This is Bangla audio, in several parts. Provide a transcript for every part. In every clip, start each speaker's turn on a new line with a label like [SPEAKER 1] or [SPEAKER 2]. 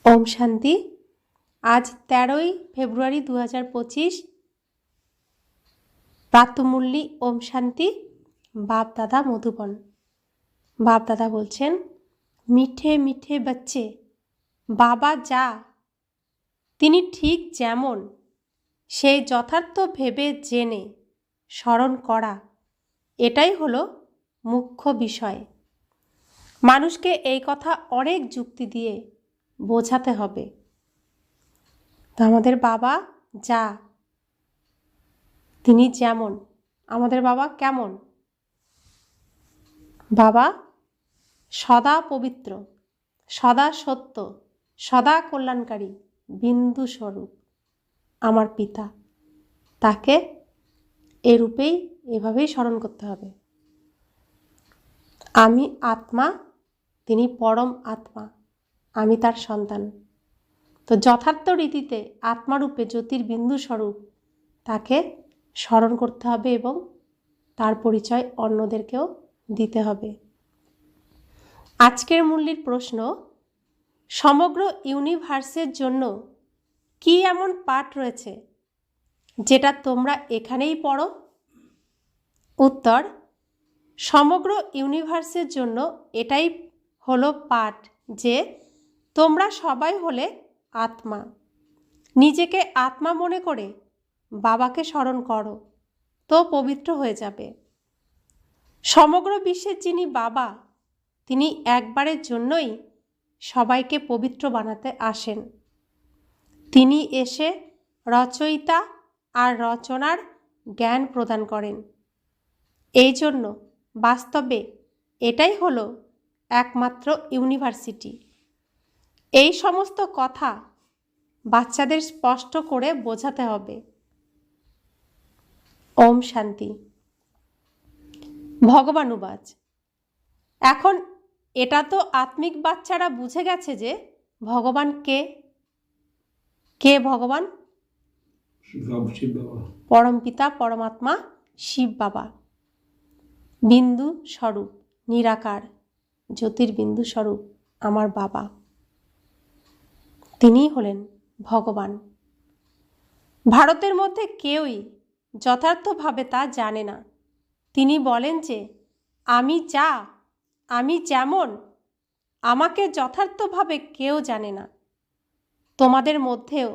[SPEAKER 1] ओम शांति। आज 13 फेब्रुआरी 2025 प्रातःमुरली ओम शांति। बाप दादा मधुबन। बाप दादा बोलছেন, মিঠে মিঠে बच्चे বাবা যা তিনি ঠিক যেমন সেই যথার্থ ভেবে জেনে স্মরণ করা, এটাই হলো মুখ্য বিষয়। মানুষকে এই কথা অনেক যুক্তি দিয়ে বোঝাতে হবে। তো আমাদের বাবা যা তিনি যেমন, আমাদের বাবা কেমন? বাবা সদা পবিত্র, সদা সত্য, সদা কল্যাণকারী বিন্দু স্বরূপ আমার পিতা। তাকে এ রূপেই এভাবেই স্মরণ করতে হবে। আমি আত্মা, তিনি পরম আত্মা, আমি তার সন্তান। তো যথার্থ রীতিতে আত্মারূপে জ্যোতির্বিন্দু স্বরূপ তাকে স্মরণ করতে হবে এবং তার পরিচয় অন্যদেরকেও দিতে হবে। আজকের মুরলির প্রশ্ন, সমগ্র ইউনিভার্সের জন্য কি এমন পাঠ রয়েছে যেটা তোমরা এখানেই পড়ো? উত্তর, সমগ্র ইউনিভার্সের জন্য এটাই হলো পাঠ যে তোমরা সবাই হলে আত্মা। নিজেকে আত্মা মনে করে বাবাকে স্মরণ করো, তো পবিত্র হয়ে যাবে। সমগ্র বিশ্বের যিনি বাবা, তিনি একবারের জন্যই সবাইকে পবিত্র বানাতে আসেন। তিনি এসে রচয়িতা আর রচনার জ্ঞান প্রদান করেন। এই জন্য বাস্তবে এটাই হলো একমাত্র ইউনিভার্সিটি। এই সমস্ত কথা বাচ্চাদের স্পষ্ট করে বোঝাতে হবে। ওম শান্তি। ভগবানুবাচ। এখন এটা তো আত্মিক বাচ্চারা বুঝে গেছে যে ভগবান কে। কে ভগবান? পরমপিতা পরমাত্মা শিব বাবা, বিন্দু স্বরূপ, নিরাকার জ্যোতির্বিন্দু স্বরূপ আমার বাবা, তিনিই হলেন ভগবান। ভারতের মধ্যে কেউই যথার্থভাবে তা জানে না। তিনি বলেন যে আমি যা, আমি যেমন, আমাকে যথার্থভাবে কেউ জানে না। তোমাদের মধ্যেও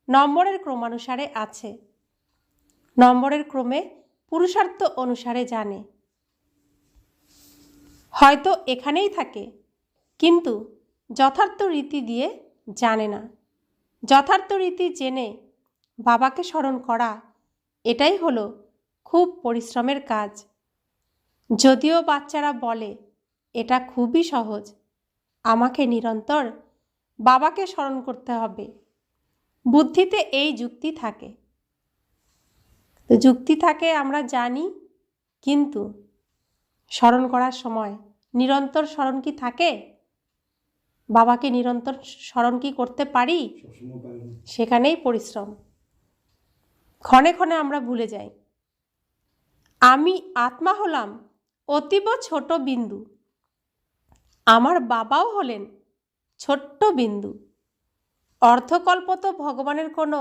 [SPEAKER 1] নম্বরের ক্রমানুসারে আছে। নম্বরের ক্রমে পুরুষার্থ অনুসারে জানে। হয়তো এখানেই থাকে, কিন্তু যথার্থ রীতি দিয়ে জানে না। যথার্থ রীতি জেনে বাবাকে স্মরণ করা, এটাই হলো খুব পরিশ্রমের কাজ। যদিও বাচ্চারা বলে এটা খুবই সহজ, আমাকে নিরন্তর বাবাকে স্মরণ করতে হবে। বুদ্ধিতে এই যুক্তি থাকে, তো যুক্তি থাকে আমরা জানি, কিন্তু স্মরণ করার সময় নিরন্তর স্মরণ কি থাকে? বাবাকে নিরন্তর স্মরণ কি করতে পারি? সেখানেই পরিশ্রম। ক্ষণে ক্ষণে আমরা ভুলে যাই। আমি আত্মা হলাম অতীব ছোট বিন্দু, আমার বাবাও হলেন ছোট্ট বিন্দু। অর্ধকল্প তো ভগবানের কোনো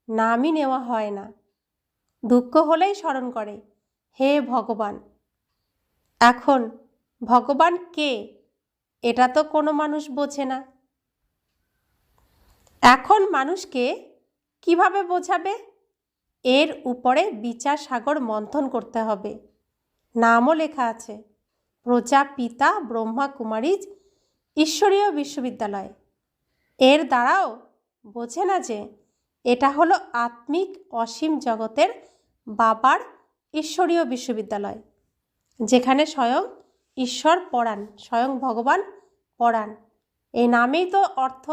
[SPEAKER 1] নামই নেওয়া হয় না। দুঃখ হলেই স্মরণ করে হে ভগবান। এখন ভগবান কে এটা তো কোনো মানুষ বোঝে না। এখন মানুষকে কিভাবে বোঝাবে? এর উপরে বিচার সাগর মন্থন করতে হবে। নামও লেখা আছে, প্রজাপিতা ব্রহ্মা কুমারীজ ঈশ্বরীয় বিশ্ববিদ্যালয়। এর দ্বারাও বোঝে না যে এটা হলো আত্মিক অসীম জগতের বাবার ঈশ্বরীয় বিশ্ববিদ্যালয়, যেখানে স্বয়ং ঈশ্বর পড়ান, স্বয়ং ভগবান পড়ান। এই নামেই তো অর্থ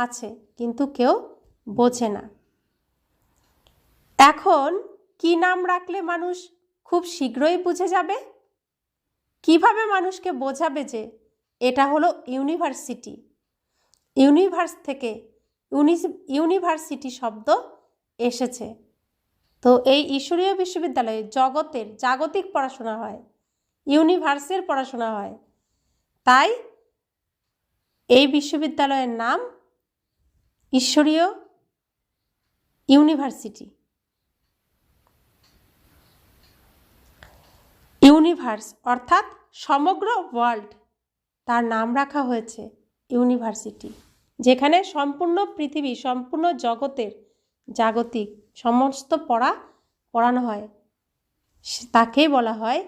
[SPEAKER 1] আছে, কিন্তু কেউ বোঝে না। এখন কি নাম রাখলে মানুষ খুব শীঘ্রই বুঝে যাবে? কিভাবে মানুষকে বোঝাবে যে এটা হলো ইউনিভার্সিটি? ইউনিভার্স থেকে ইউনিভার্সিটি শব্দ এসেছে। তো এই ঈশ্বরীয় বিশ্ববিদ্যালয়ে জগতের জাগতিক পড়াশোনা হয়, ইউনিভার্সের পড়াশোনা হয়। তাই এই বিশ্ববিদ্যালয়ের নাম ঈশ্বরীয় ইউনিভার্সিটি। ইউনিভার্স অর্থাৎ সমগ্র ওয়ার্ল্ড, তার নাম রাখা হয়েছে ইউনিভার্সিটি, যেখানে সম্পূর্ণ পৃথিবী, সম্পূর্ণ জগতের জাগতিক সমস্ত পড়ানো হয়, তাকেই বলা হয়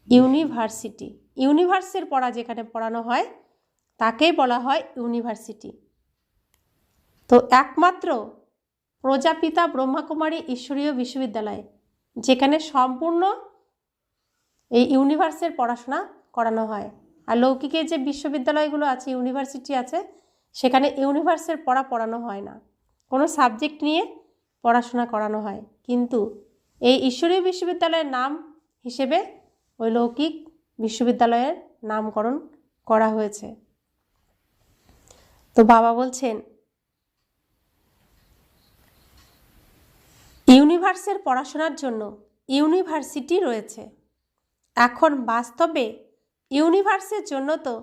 [SPEAKER 1] ইউনিভার্সিটি। ইউনিভার্সের পড়া যেখানে পড়ানো হয় তাকেই বলা হয় ইউনিভার্সিটি। তো একমাত্র প্রজাপিতা ব্রহ্মাকুমারী ঈশ্বরীয় বিশ্ববিদ্যালয়, যেখানে সম্পূর্ণ এই ইউনিভার্সের পড়াশোনা করানো হয়। আর লৌকিকের যে বিশ্ববিদ্যালয়গুলো আছে, ইউনিভার্সিটি আছে, সেখানে ইউনিভার্সের পড়ানো হয় না, কোনো সাবজেক্ট নিয়ে পড়াশোনা করানো হয়। কিন্তু এই ঈশ্বরীয় বিশ্ববিদ্যালয়ের নাম হিসেবে ওই লৌকিক বিশ্ববিদ্যালয়ের নামকরণ করা হয়েছে। তো বাবা বলছেন ইউনিভার্সের পড়াশোনার জন্য ইউনিভার্সিটি রয়েছে। এখন বাস্তবে ইউনিভার্সের জন্য তো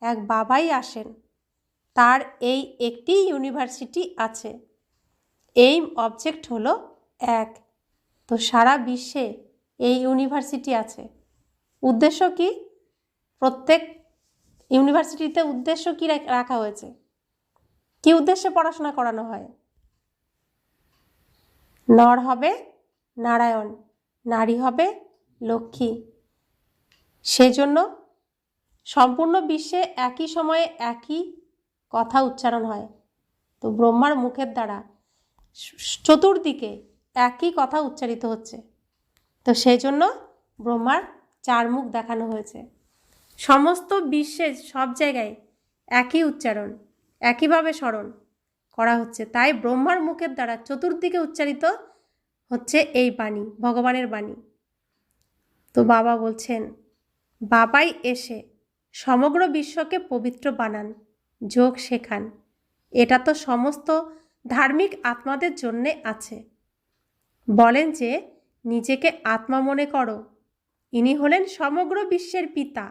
[SPEAKER 1] এক বাবাই আসেন, তার এই একটি ইউনিভার্সিটি আছে। এইম অবজেক্ট হলো এক। তো সারা বিশ্বে এই ইউনিভার্সিটি আছে। উদ্দেশ্য কি? প্রত্যেক ইউনিভার্সিটিতে উদ্দেশ্য কি রাখা হয়েছে? কি উদ্দেশ্যে পড়াশোনা করানো হয়? নর হবে নারায়ণ, নারী হবে লক্ষ্মী। সেজন্য সম্পূর্ণ বিশ্বে একই সময়ে একই কথা উচ্চারণ হয়। তো ব্রহ্মার মুখের দ্বারা চতুর্দিকে একই কথা উচ্চারিত হচ্ছে। তো সেই জন্য ব্রহ্মার চার মুখ দেখানো হয়েছে। সমস্ত বিশ্বে সব জায়গায় একই উচ্চারণ, একইভাবে স্মরণ করা হচ্ছে। তাই ব্রহ্মার মুখের দ্বারা চতুর্দিকে উচ্চারিত হচ্ছে এই বাণী, ভগবানের বাণী। তো বাবা বলছেন বাবাই এসে সমগ্র বিশ্বকে পবিত্র বানান, যোগ শেখান। এটা তো সমস্ত ধার্মিক আত্মাদের জন্যে আছে। বলেন যে নিজেকে আত্মা মনে করো। ইনি হলেন সমগ্র বিশ্বের পিতা,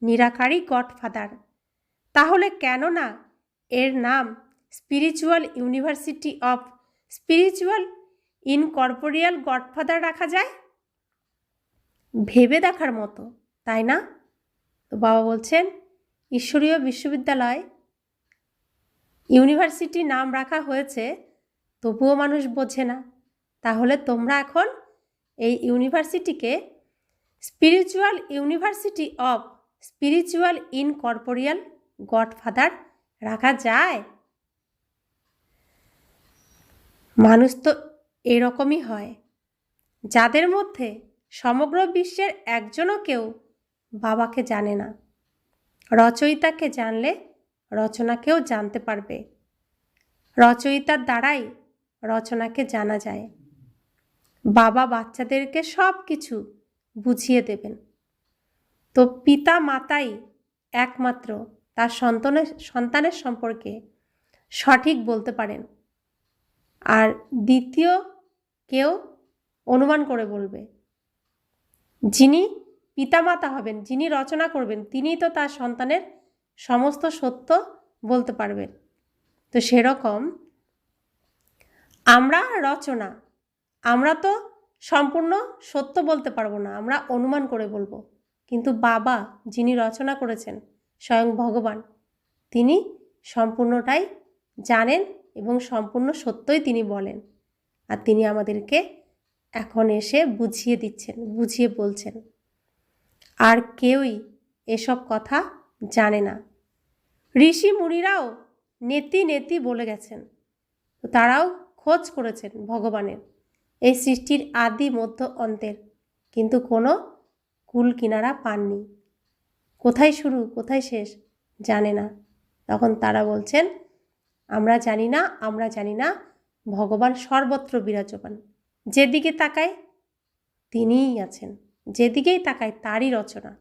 [SPEAKER 1] নিরাকারী গডফাদার। তাহলে কেন না এর নাম spiritual university of spiritual incorporeal godfather রাখা যায়? ভেবে দেখার মতো, তাই না? তো বাবা বলছেন ঈশ্বরীয় বিশ্ববিদ্যালয় ইউনিভার্সিটি নাম রাখা হয়েছে, তবুও মানুষ বোঝে না। তাহলে তোমরা এখন এই ইউনিভার্সিটিকে spiritual university of spiritual incorporeal godfather রাখা যায়? মানুষ তো এরকমই হয়, যাদের মধ্যে সমগ্র বিশ্বের একজনও কেউ বাবাকে জানে না। রচয়িতাকে জানলে রচনাকেও জানতে পারবে। রচয়িতার দ্বারাই রচনাকে জানা যায়। বাবা বাচ্চাদেরকে সব কিছু বুঝিয়ে দেবেন। তো পিতা মাতাই একমাত্র তার সন্তানের সম্পর্কে সঠিক বলতে পারেন, আর দ্বিতীয় কেউ অনুমান করে বলবে। যিনি পিতামাতা হবেন, যিনি রচনা করবেন, তিনিই তো তার সন্তানের সমস্ত সত্য বলতে পারবেন। তো সেরকম আমরা রচনা, আমরা তো সম্পূর্ণ সত্য বলতে পারবো না, আমরা অনুমান করে বলবো। কিন্তু বাবা যিনি রচনা করেছেন, স্বয়ং ভগবান, তিনি সম্পূর্ণটাই জানেন এবং সম্পূর্ণ সত্যই তিনি বলেন। আর তিনি আমাদেরকে এখন এসে বুঝিয়ে দিচ্ছেন, বুঝিয়ে বলছেন। আর কেউই এসব কথা জানে না। ঋষি মুনিরাও নেতি নেতি বলে গেছেন, তারাও খোঁজ করেছেন ভগবানের, এই সৃষ্টির আদি মধ্য অন্তের, কিন্তু কোনো কুল কিনারা পাননি। কোথায় শুরু কোথায় শেষ জানে না। তখন তারা বলছেন আমরা জানি না, আমরা জানি না, ভগবান সর্বত্র বিরাজমান। যেদিকে তাকায় তিনিই আছেন, যেদিকেই তাকায় তারই রচনা।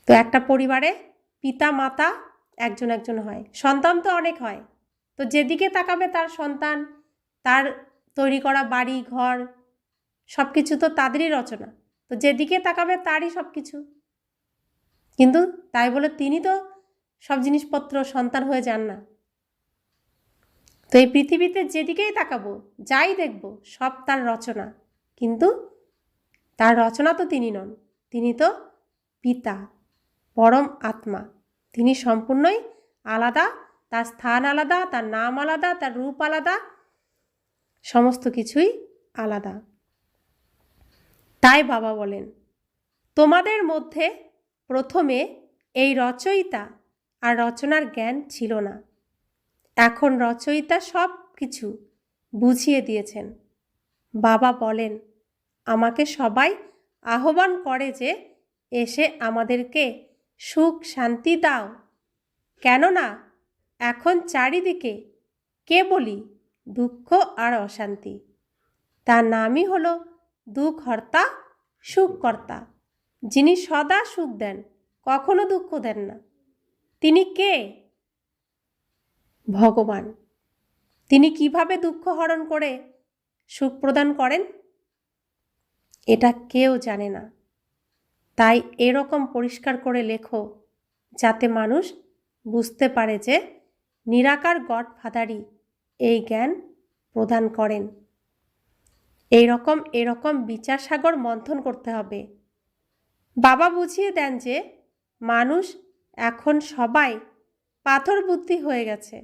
[SPEAKER 1] তো একটা পরিবারে পিতা মাতা একজন একজন হয়, সন্তান তো অনেক হয়। তো যেদিকে তাকাবে তার সন্তান, তার তৈরি করা বাড়ি ঘর সব কিছু তো তাদেরই রচনা। তো যেদিকে তাকাবে তারই সব কিছু। কিন্তু তাই বলে তিনি তো সব জিনিসপত্র সন্তান হয়ে যান না। তো এই পৃথিবীতে যেদিকেই তাকাবো, যাই দেখব, সব তার রচনা। কিন্তু তার রচনা তো তিনি নন, তিনি তো পিতা, পরম আত্মা। তিনি সম্পূর্ণই আলাদা, তার স্থান আলাদা, তার নাম আলাদা, তার রূপ আলাদা, সমস্ত কিছুই আলাদা। তাই বাবা বলেন, তোমাদের মধ্যে প্রথমে এই রচয়িতা আর রচনার জ্ঞান ছিল না, এখন রচয়িতা সব কিছু বুঝিয়ে দিয়েছেন। বাবা বলেন, আমাকে সবাই আহ্বান করে যে এসে আমাদেরকে সুখ শান্তি দাও, কেননা এখন চারিদিকে কেবলই দুঃখ আর অশান্তি। তার নামই হলো দুঃখহর্তা সুখকর্তা, যিনি সদা সুখ দেন, কখনো দুঃখ দেন না। তিনি কে? ভগবান। তিনি কিভাবে দুঃখ হরণ করে সুখ প্রদান করেন এটা কেউ জানে না। তাই এরকম পরিষ্কার করে লেখো যাতে মানুষ বুঝতে পারে যে নিরাকার গডফাদারই এই জ্ঞান প্রদান করেন। এরকম বিচার সাগর মন্থন করতে হবে। বাবা বুঝিয়ে দেন যে মানুষ এখন সবাই পাথর বুদ্ধি হয়ে গেছে।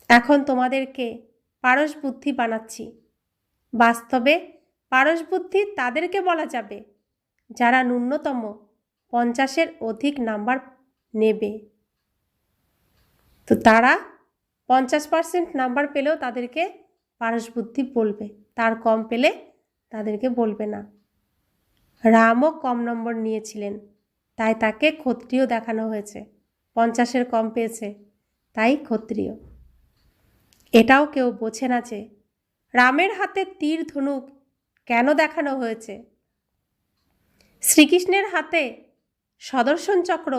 [SPEAKER 1] এখন তোমাদেরকে পারস বুদ্ধি বানাচ্ছি। বাস্তবে পারস বুদ্ধি তাদেরকে বলা যাবে যারা ন্যূনতম 50-এর অধিক নাম্বার নেবে। তো তারা 50% নাম্বার পেলেও তাদেরকে পারস বুদ্ধি বলবে, তার কম পেলে তাদেরকে বলবে না। রামও কম নম্বর নিয়েছিলেন, তাই তাকে ক্ষত্রিয় দেখানো হয়েছে। 50-এর কম পেয়েছে, তাই ক্ষত্রিয়। এটাও কেউ বোঝে না যে রামের হাতে তীর ধনুক কেন দেখানো হয়েছে। শ্রীকৃষ্ণের হাতে সুদর্শন চক্র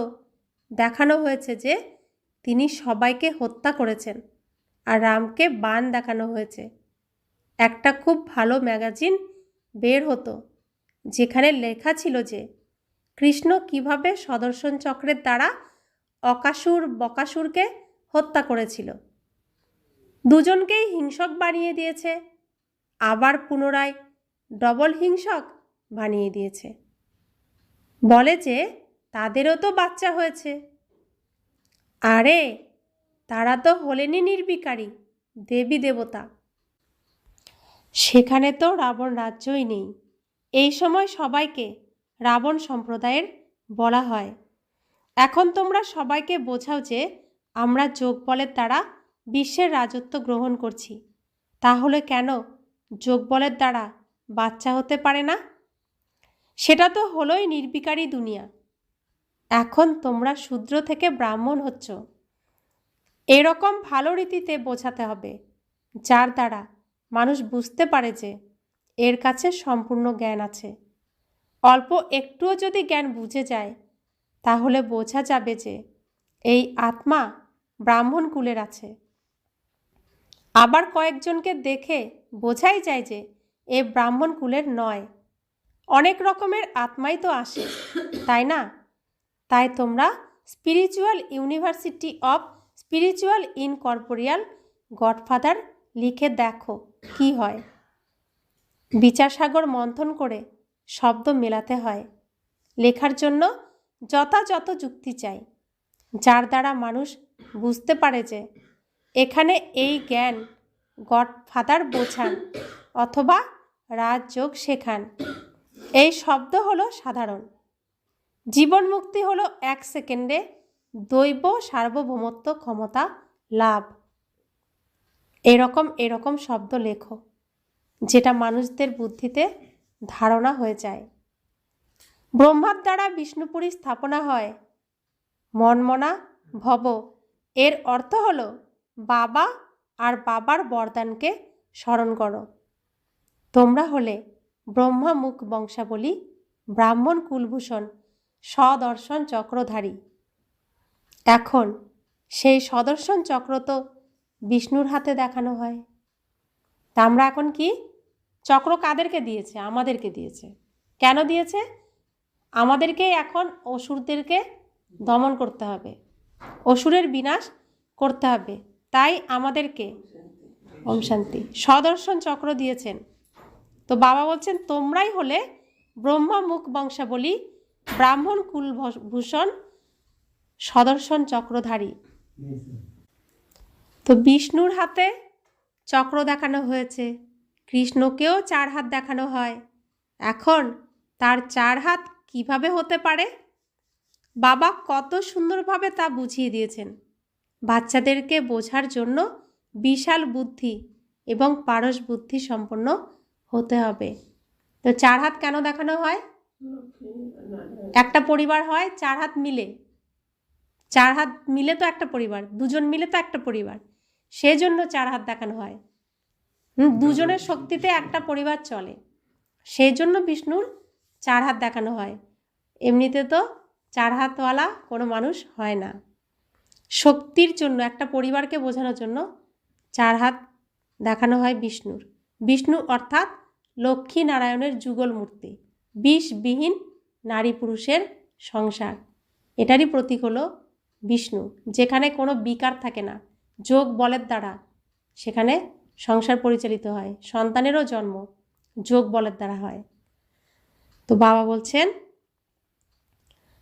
[SPEAKER 1] দেখানো হয়েছে যে তিনি সবাইকে হত্যা করেছেন, আর রামকে বাণ দেখানো হয়েছে। একটা খুব ভালো ম্যাগাজিন বের হতো যেখানে লেখা ছিল যে কৃষ্ণ কিভাবে সুদর্শন চক্রের দ্বারা অকাসুর বকাসুরকে হত্যা করেছিল। দুজনকেই হিংসক বানিয়ে দিয়েছে, আবার পুনরায় ডবল হিংসক বানিয়ে দিয়েছে। বলে যে তাদেরও তো বাচ্চা হয়েছে। আরে তারা তো হলেনই নির্বিকারী দেবী দেবতা, সেখানে তো রাবণ রাজ্যই নেই। এই সময় সবাইকে রাবণ সম্প্রদায়ের বলা হয়। এখন তোমরা সবাইকে বোঝাও যে আমরা যোগ বলের দ্বারা বিশ্বের রাজত্ব গ্রহণ করছি, তাহলে কেন যোগ বলের দ্বারা বাচ্চা হতে পারে না? সেটা তো হলোই নির্বিকারী দুনিয়া। এখন তোমরা শূদ্র থেকে ব্রাহ্মণ হচ্ছ। এরকম ভালো রীতিতে বোঝাতে হবে যার দ্বারা মানুষ বুঝতে পারে যে এর কাছে সম্পূর্ণ জ্ঞান আছে। অল্প একটুও যদি জ্ঞান বুঝে যায় তাহলে বোঝা যাবে যে এই আত্মা ব্রাহ্মণ কুলের আছে। আবার কয়েকজনকে দেখে বোঝাই যায় যে এ ব্রাহ্মণ কুলের নয়। অনেক রকমের আত্মাই তো আসে, তাই না? তাই তোমরা spiritual university of spiritual incorporeal godfather লিখে দেখো কি হয়। বিচারসাগর মন্থন করে শব্দ মেলাতে হয়। লেখার জন্য যথাযথ যুক্তি চাই, যার দ্বারা মানুষ বুঝতে পারে যে এখানে এই জ্ঞান গডফাদার বোঝান অথবা রাজযোগ শেখান। এই শব্দ হলো সাধারণ। জীবন মুক্তি হলো 1 সেকেন্ডে দৈব সার্বভৌমত্ব ক্ষমতা লাভ। এরকম শব্দ লেখো যেটা মানুষদের বুদ্ধিতে ধারণা হয়ে যায়। ব্রহ্মার দ্বারা বিষ্ণুপুরী স্থাপনা হয়। মনমনা ভব এর অর্থ হলো বাবা আর বাবার বরদানকে স্মরণ করো। তোমরা হলে ব্রহ্মামুখ বংশাবলী ব্রাহ্মণ কুলভূষণ সদর্শন চক্রধারী। এখন সেই সদর্শন চক্র তো বিষ্ণুর হাতে দেখানো হয়। তা আমরা এখন কি চক্র কাদেরকে দিয়েছে? আমাদেরকে দিয়েছে। কেন দিয়েছে? আমাদেরকে এখন অসুরদেরকে দমন করতে হবে, অসুরের বিনাশ করতে হবে। তাই আমাদেরকে ওম শান্তি সদর্শন চক্র দিয়েছেন। তো বাবা বলছেন তোমরাই হলে ব্রহ্মা মুখ বংশাবলী ব্রাহ্মণ কুলভূষণ সদর্শন চক্রধারী। তো বিষ্ণুর হাতে চক্র দেখানো হয়েছে, কৃষ্ণকেও 4 হাত দেখানো হয়। এখন তার 4 হাত কিভাবে হতে পারে বাবা কত সুন্দরভাবে তা বুঝিয়ে দিয়েছেন। বাচ্চাদেরকে বোঝার জন্য বিশাল বুদ্ধি এবং পারস বুদ্ধি সম্পন্ন হতে হবে। তো 4 হাত কেন দেখানো হয়? একটা পরিবার হয় 4 হাত মিলে, 4 হাত মিলে তো একটা পরিবার, দুজন মিলে তো একটা পরিবার, সেজন্য 4 হাত দেখানো হয়। দুজনের শক্তিতে একটা পরিবার চলে, সেই জন্য বিষ্ণুর 4 হাত দেখানো হয়। এমনিতে তো 4 হাতওয়ালা কোনো মানুষ হয় না। শক্তির জন্য একটা পরিবারকে বোঝানোর জন্য 4 হাত দেখানো হয় বিষ্ণুর। বিষ্ণু অর্থাৎ লক্ষ্মী নারায়ণের যুগল মূর্তি, বিষবিহীন নারী পুরুষের সংসার, এটারই প্রতীক হলো বিষ্ণু। যেখানে কোনো বিকার থাকে না, যোগ বলের দ্বারা সেখানে সংসার পরিচালিত হয়। সন্তানেরও জন্ম যোগ বলের দ্বারা হয়। তো বাবা বলছেন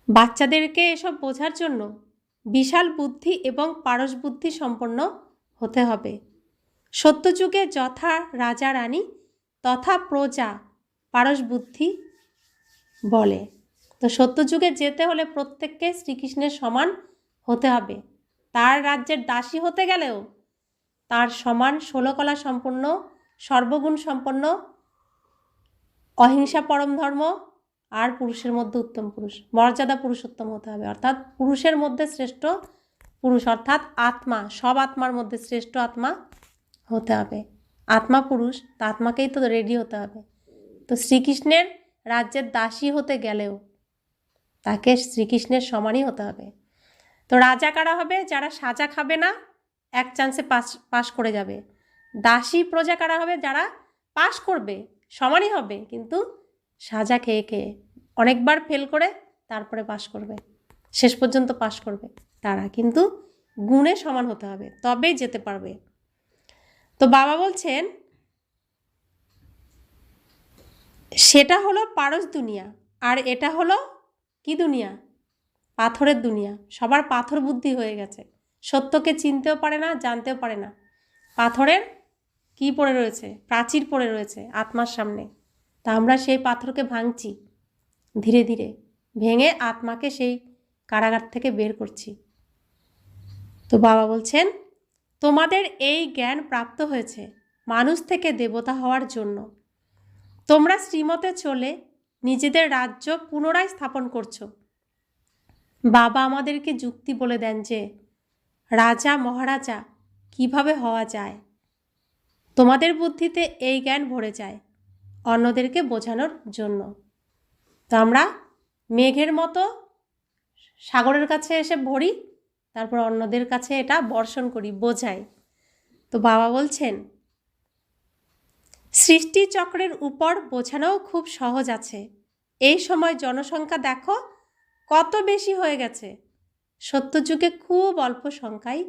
[SPEAKER 1] বাচ্চাদেরকে এসব বোঝার জন্য বিশাল বুদ্ধি এবং পারস বুদ্ধি সম্পন্ন হতে হবে। সত্যযুগে যথা রাজা রানী তথা প্রজা পারস বুদ্ধি বলে। তো সত্যযুগে যেতে হলে প্রত্যেককে শ্রীকৃষ্ণের সমান হতে হবে। তার রাজ্যের দাসী হতে গেলেও তার সমান 16 কলা সম্পন্ন, সর্বগুণ সম্পন্ন, অহিংসা পরম ধর্ম, আর পুরুষের মধ্যে উত্তম পুরুষ, মর্যাদা পুরুষোত্তম হতে হবে। অর্থাৎ পুরুষের মধ্যে শ্রেষ্ঠ পুরুষ, অর্থাৎ আত্মা, সব আত্মার মধ্যে শ্রেষ্ঠ আত্মা হতে হবে। আত্মা পুরুষ, তা আত্মাকেই তো রেডি হতে হবে। তো শ্রীকৃষ্ণের রাজ্যের দাসী হতে গেলেও তাকে শ্রীকৃষ্ণের সমানই হতে হবে। তো রাজা কারা হবে? যারা সাজা খাবে না, এক চান্সে পাস করে যাবে। দাসী প্রজা কারা হবে? যারা পাস করবে, সমানই হবে, কিন্তু সাজা খেয়ে খেয়ে অনেকবার ফেল করে তারপরে পাস করবে, শেষ পর্যন্ত পাস করবে। তারা কিন্তু গুণে সমান হতে হবে, তবেই যেতে পারবে। তো বাবা বলছেন সেটা হলো পারস দুনিয়া, আর এটা হলো কি দুনিয়া? পাথরের দুনিয়া। সবার পাথর বুদ্ধি হয়ে গেছে, সত্যকে চিনতেও পারে না, জানতেও পারে না। পাথরের কি পড়ে রয়েছে? প্রাচীর পড়ে রয়েছে আত্মার সামনে। তা আমরা সেই পাথরকে ভাঙছি, ধীরে ধীরে ভেঙে আত্মাকে সেই কারাগার থেকে বের করছি। তো বাবা বলছেন তোমাদের এই জ্ঞান প্রাপ্ত হয়েছে মানুষ থেকে দেবতা হওয়ার জন্য। তোমরা শ্রীমতে চলে নিজেদের রাজ্য পুনরায় স্থাপন করছো। বাবা আমাদেরকে যুক্তি বলে দেন যে রাজা মহারাজা কিভাবে হওয়া যায়। তোমাদের বুদ্ধিতে এই জ্ঞান ভরে যায় অন্যদেরকে বোঝানোর জন্য। তো আমরা মেঘের মতো সাগরের কাছে এসে ভরি, তারপর অন্যদের কাছে এটা বর্ষণ করি, বোঝাই। তো বাবা বলছেন সৃষ্টি চক্রের উপর বোঝানোও খুব সহজ আছে। এই সময় জনসংখ্যা দেখো কত বেশি হয়ে গেছে। সত্যযুগে খুব অল্প সংখ্যাই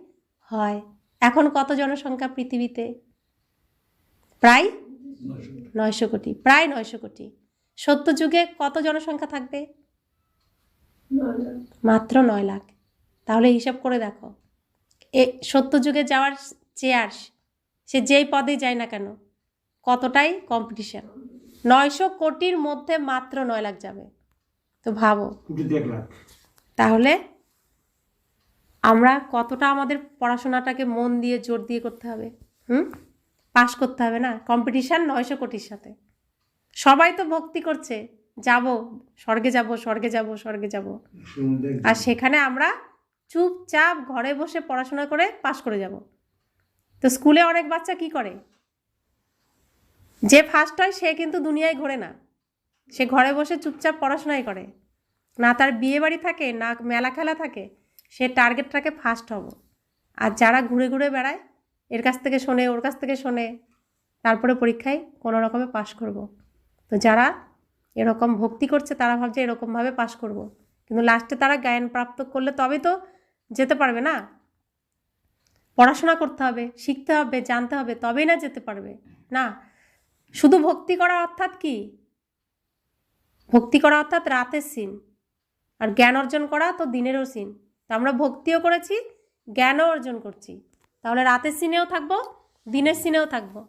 [SPEAKER 1] হয়। এখন কত জনসংখ্যা পৃথিবীতে? প্রায় 900 কোটি, প্রায় 900 কোটি। সত্যযুগে কত জনসংখ্যা থাকবে? মাত্র 9 লাখ। তাহলে হিসাব করে দেখো, এ সত্যযুগে যাওয়ার চেয়ার সে যেই পদে যায় না কেন, কতটাই কম্পিটিশন। 900 কোটির মধ্যে মাত্র 9 লাখ যাবে। তো ভাবো তাহলে আমরা কতটা আমাদের পড়াশোনাটাকে মন দিয়ে জোর দিয়ে করতে হবে। পাস করতে হবে না? কম্পিটিশান 900 কোটির সাথে। সবাই তো ভক্তি করছে, যাব স্বর্গে, যাব স্বর্গে, যাব স্বর্গে যাব, আর সেখানে আমরা চুপচাপ ঘরে বসে পড়াশোনা করে পাস করে যাব। তো স্কুলে অনেক বাচ্চা কি করে, যে ফার্স্ট হয় সে কিন্তু দুনিয়ায় ঘোরে না, সে ঘরে বসে চুপচাপ পড়াশোনাই করে। না তার বিয়ে বাড়ি থাকে, না মেলা খেলা থাকে, সে টার্গেট থাকে ফার্স্ট হব। আর যারা ঘুরে ঘুরে বেড়ায়, এর কাছ থেকে শোনে, ওর কাছ থেকে শোনে, তারপরে পরীক্ষায় কোনো রকমে পাশ করব। তো যারা এরকম ভক্তি করছে তারা ভাবছে এরকমভাবে পাশ করব, কিন্তু লাস্টে তারা জ্ঞান প্রাপ্ত করলে তবে তো যেতে পারবে না। পড়াশোনা করতে হবে, শিখতে হবে, জানতে হবে, তবেই না যেতে পারবে। না, শুধু ভক্তি করা অর্থাৎ কি? ভক্তি করা অর্থাৎ রাতের সিন, আর জ্ঞান অর্জন করা তো দিনেরও সিন। তো আমরা ভক্তিও করেছি, জ্ঞানও অর্জন করছি, তাহলে রাতের সিনেও থাকবো, দিনের সিনেও থাকবো।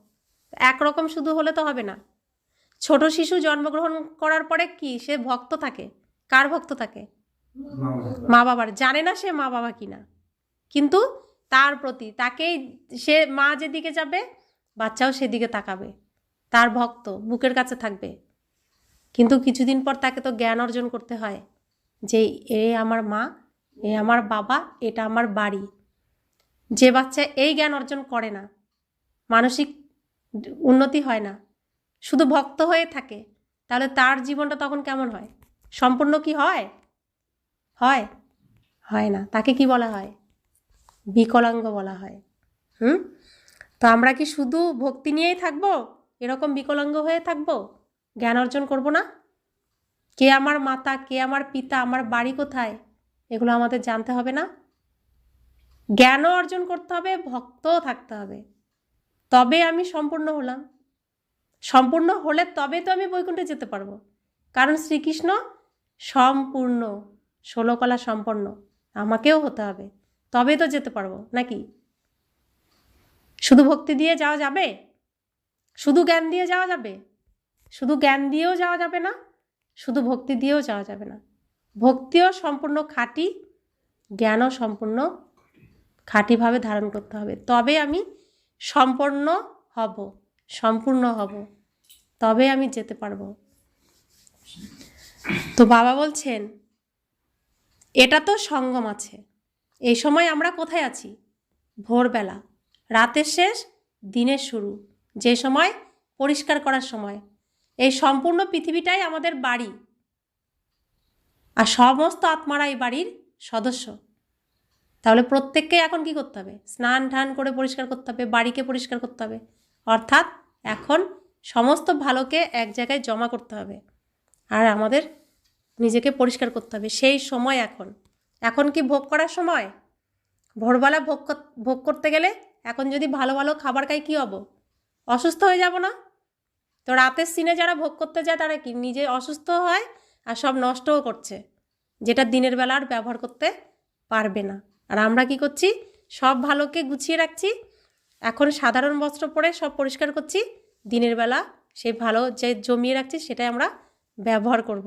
[SPEAKER 1] একরকম শুধু হলে তো হবে না। ছোট শিশু জন্মগ্রহণ করার পরে কি সে ভক্ত থাকে? কার ভক্ত থাকে? মা বাবার। জানে না সে মা বাবা কিনা, কিন্তু তার প্রতি তাকেই, সে মা যেদিকে যাবে বাচ্চাও সেদিকে তাকাবে, তার ভক্ত, বুকের কাছে থাকবে। কিন্তু কিছুদিন পর তাকে তো জ্ঞান অর্জন করতে হয় যে এ আমার মা, এ আমার বাবা, এটা আমার বাড়ি। যে বাচ্চা এই জ্ঞান অর্জন করে না, মানসিক উন্নতি হয় না, শুধু ভক্ত হয়ে থাকে, তাহলে তার জীবনটা তখন কেমন হয়? সম্পূর্ণ কি হয়? হয়? হয় না। তাকে কি বলা হয়? বিকলাঙ্গ বলা হয়। তো আমরা কি শুধু ভক্তি নিয়েই থাকবো, এরকম বিকলাঙ্গ হয়ে থাকবো, জ্ঞান অর্জন করব না? কে আমার মাতা, কে আমার পিতা, আমার বাড়ি কোথায়, এগুলো আমাদের জানতে হবে না? জ্ঞানও অর্জন করতে হবে, ভক্তও থাকতে হবে, তবে আমি সম্পূর্ণ হলাম। সম্পূর্ণ হলে তবে তো আমি বৈকুণ্ঠে যেতে পারবো, কারণ শ্রীকৃষ্ণ সম্পূর্ণ, 16 কলা সম্পন্ন। আমাকেও হতে হবে, তবে তো যেতে পারবো নাকি? শুধু ভক্তি দিয়ে যাওয়া যাবে? শুধু জ্ঞান দিয়ে যাওয়া যাবে? শুধু জ্ঞান দিয়েও যাওয়া যাবে না, শুধু ভক্তি দিয়েও যাওয়া যাবে না। ভক্তিও সম্পূর্ণ খাঁটি, জ্ঞানও সম্পূর্ণ খাঁটিভাবে ধারণ করতে হবে, তবে আমি সম্পূর্ণ হব, সম্পূর্ণ হব, তবে আমি যেতে পারবো। তো বাবা বলছেন এটা তো সঙ্গম আছে। এই সময় আমরা কোথায় আছি? ভোরবেলা, রাতের শেষ, দিনের শুরু, যে সময় পরিষ্কার করার সময়। এই সম্পূর্ণ পৃথিবীটাই আমাদের বাড়ি, আর সমস্ত আত্মারা এই বাড়ির সদস্য। তাহলে প্রত্যেককে এখন কি করতে হবে? স্নান ঠান করে পরিষ্কার করতে হবে, বাড়িকে পরিষ্কার করতে হবে, অর্থাৎ এখন সমস্ত ভালোকে এক জায়গায় জমা করতে হবে, আর আমাদের নিজেকে পরিষ্কার করতে হবে। সেই সময় এখন। এখন কি ভোগ করার সময়? ভোরবেলা ভোগ করতে গেলে এখন যদি ভালো ভালো খাবার খাই কী হব? অসুস্থ হয়ে যাব না? তো রাতের সিনে যারা ভোগ করতে যায় তারা কি নিজে অসুস্থ হয়, আর সব নষ্টও করছে, যেটা দিনের বেলা আর ব্যবহার করতে পারবে না। আর আমরা কি করছি? সব ভালোকে গুছিয়ে রাখছি, এখন সাধারণ বস্ত্র পরে সব পরিষ্কার করছি, দিনের বেলা সেই ভালো যে জমিয়ে রাখছি সেটাই আমরা ব্যবহার করব,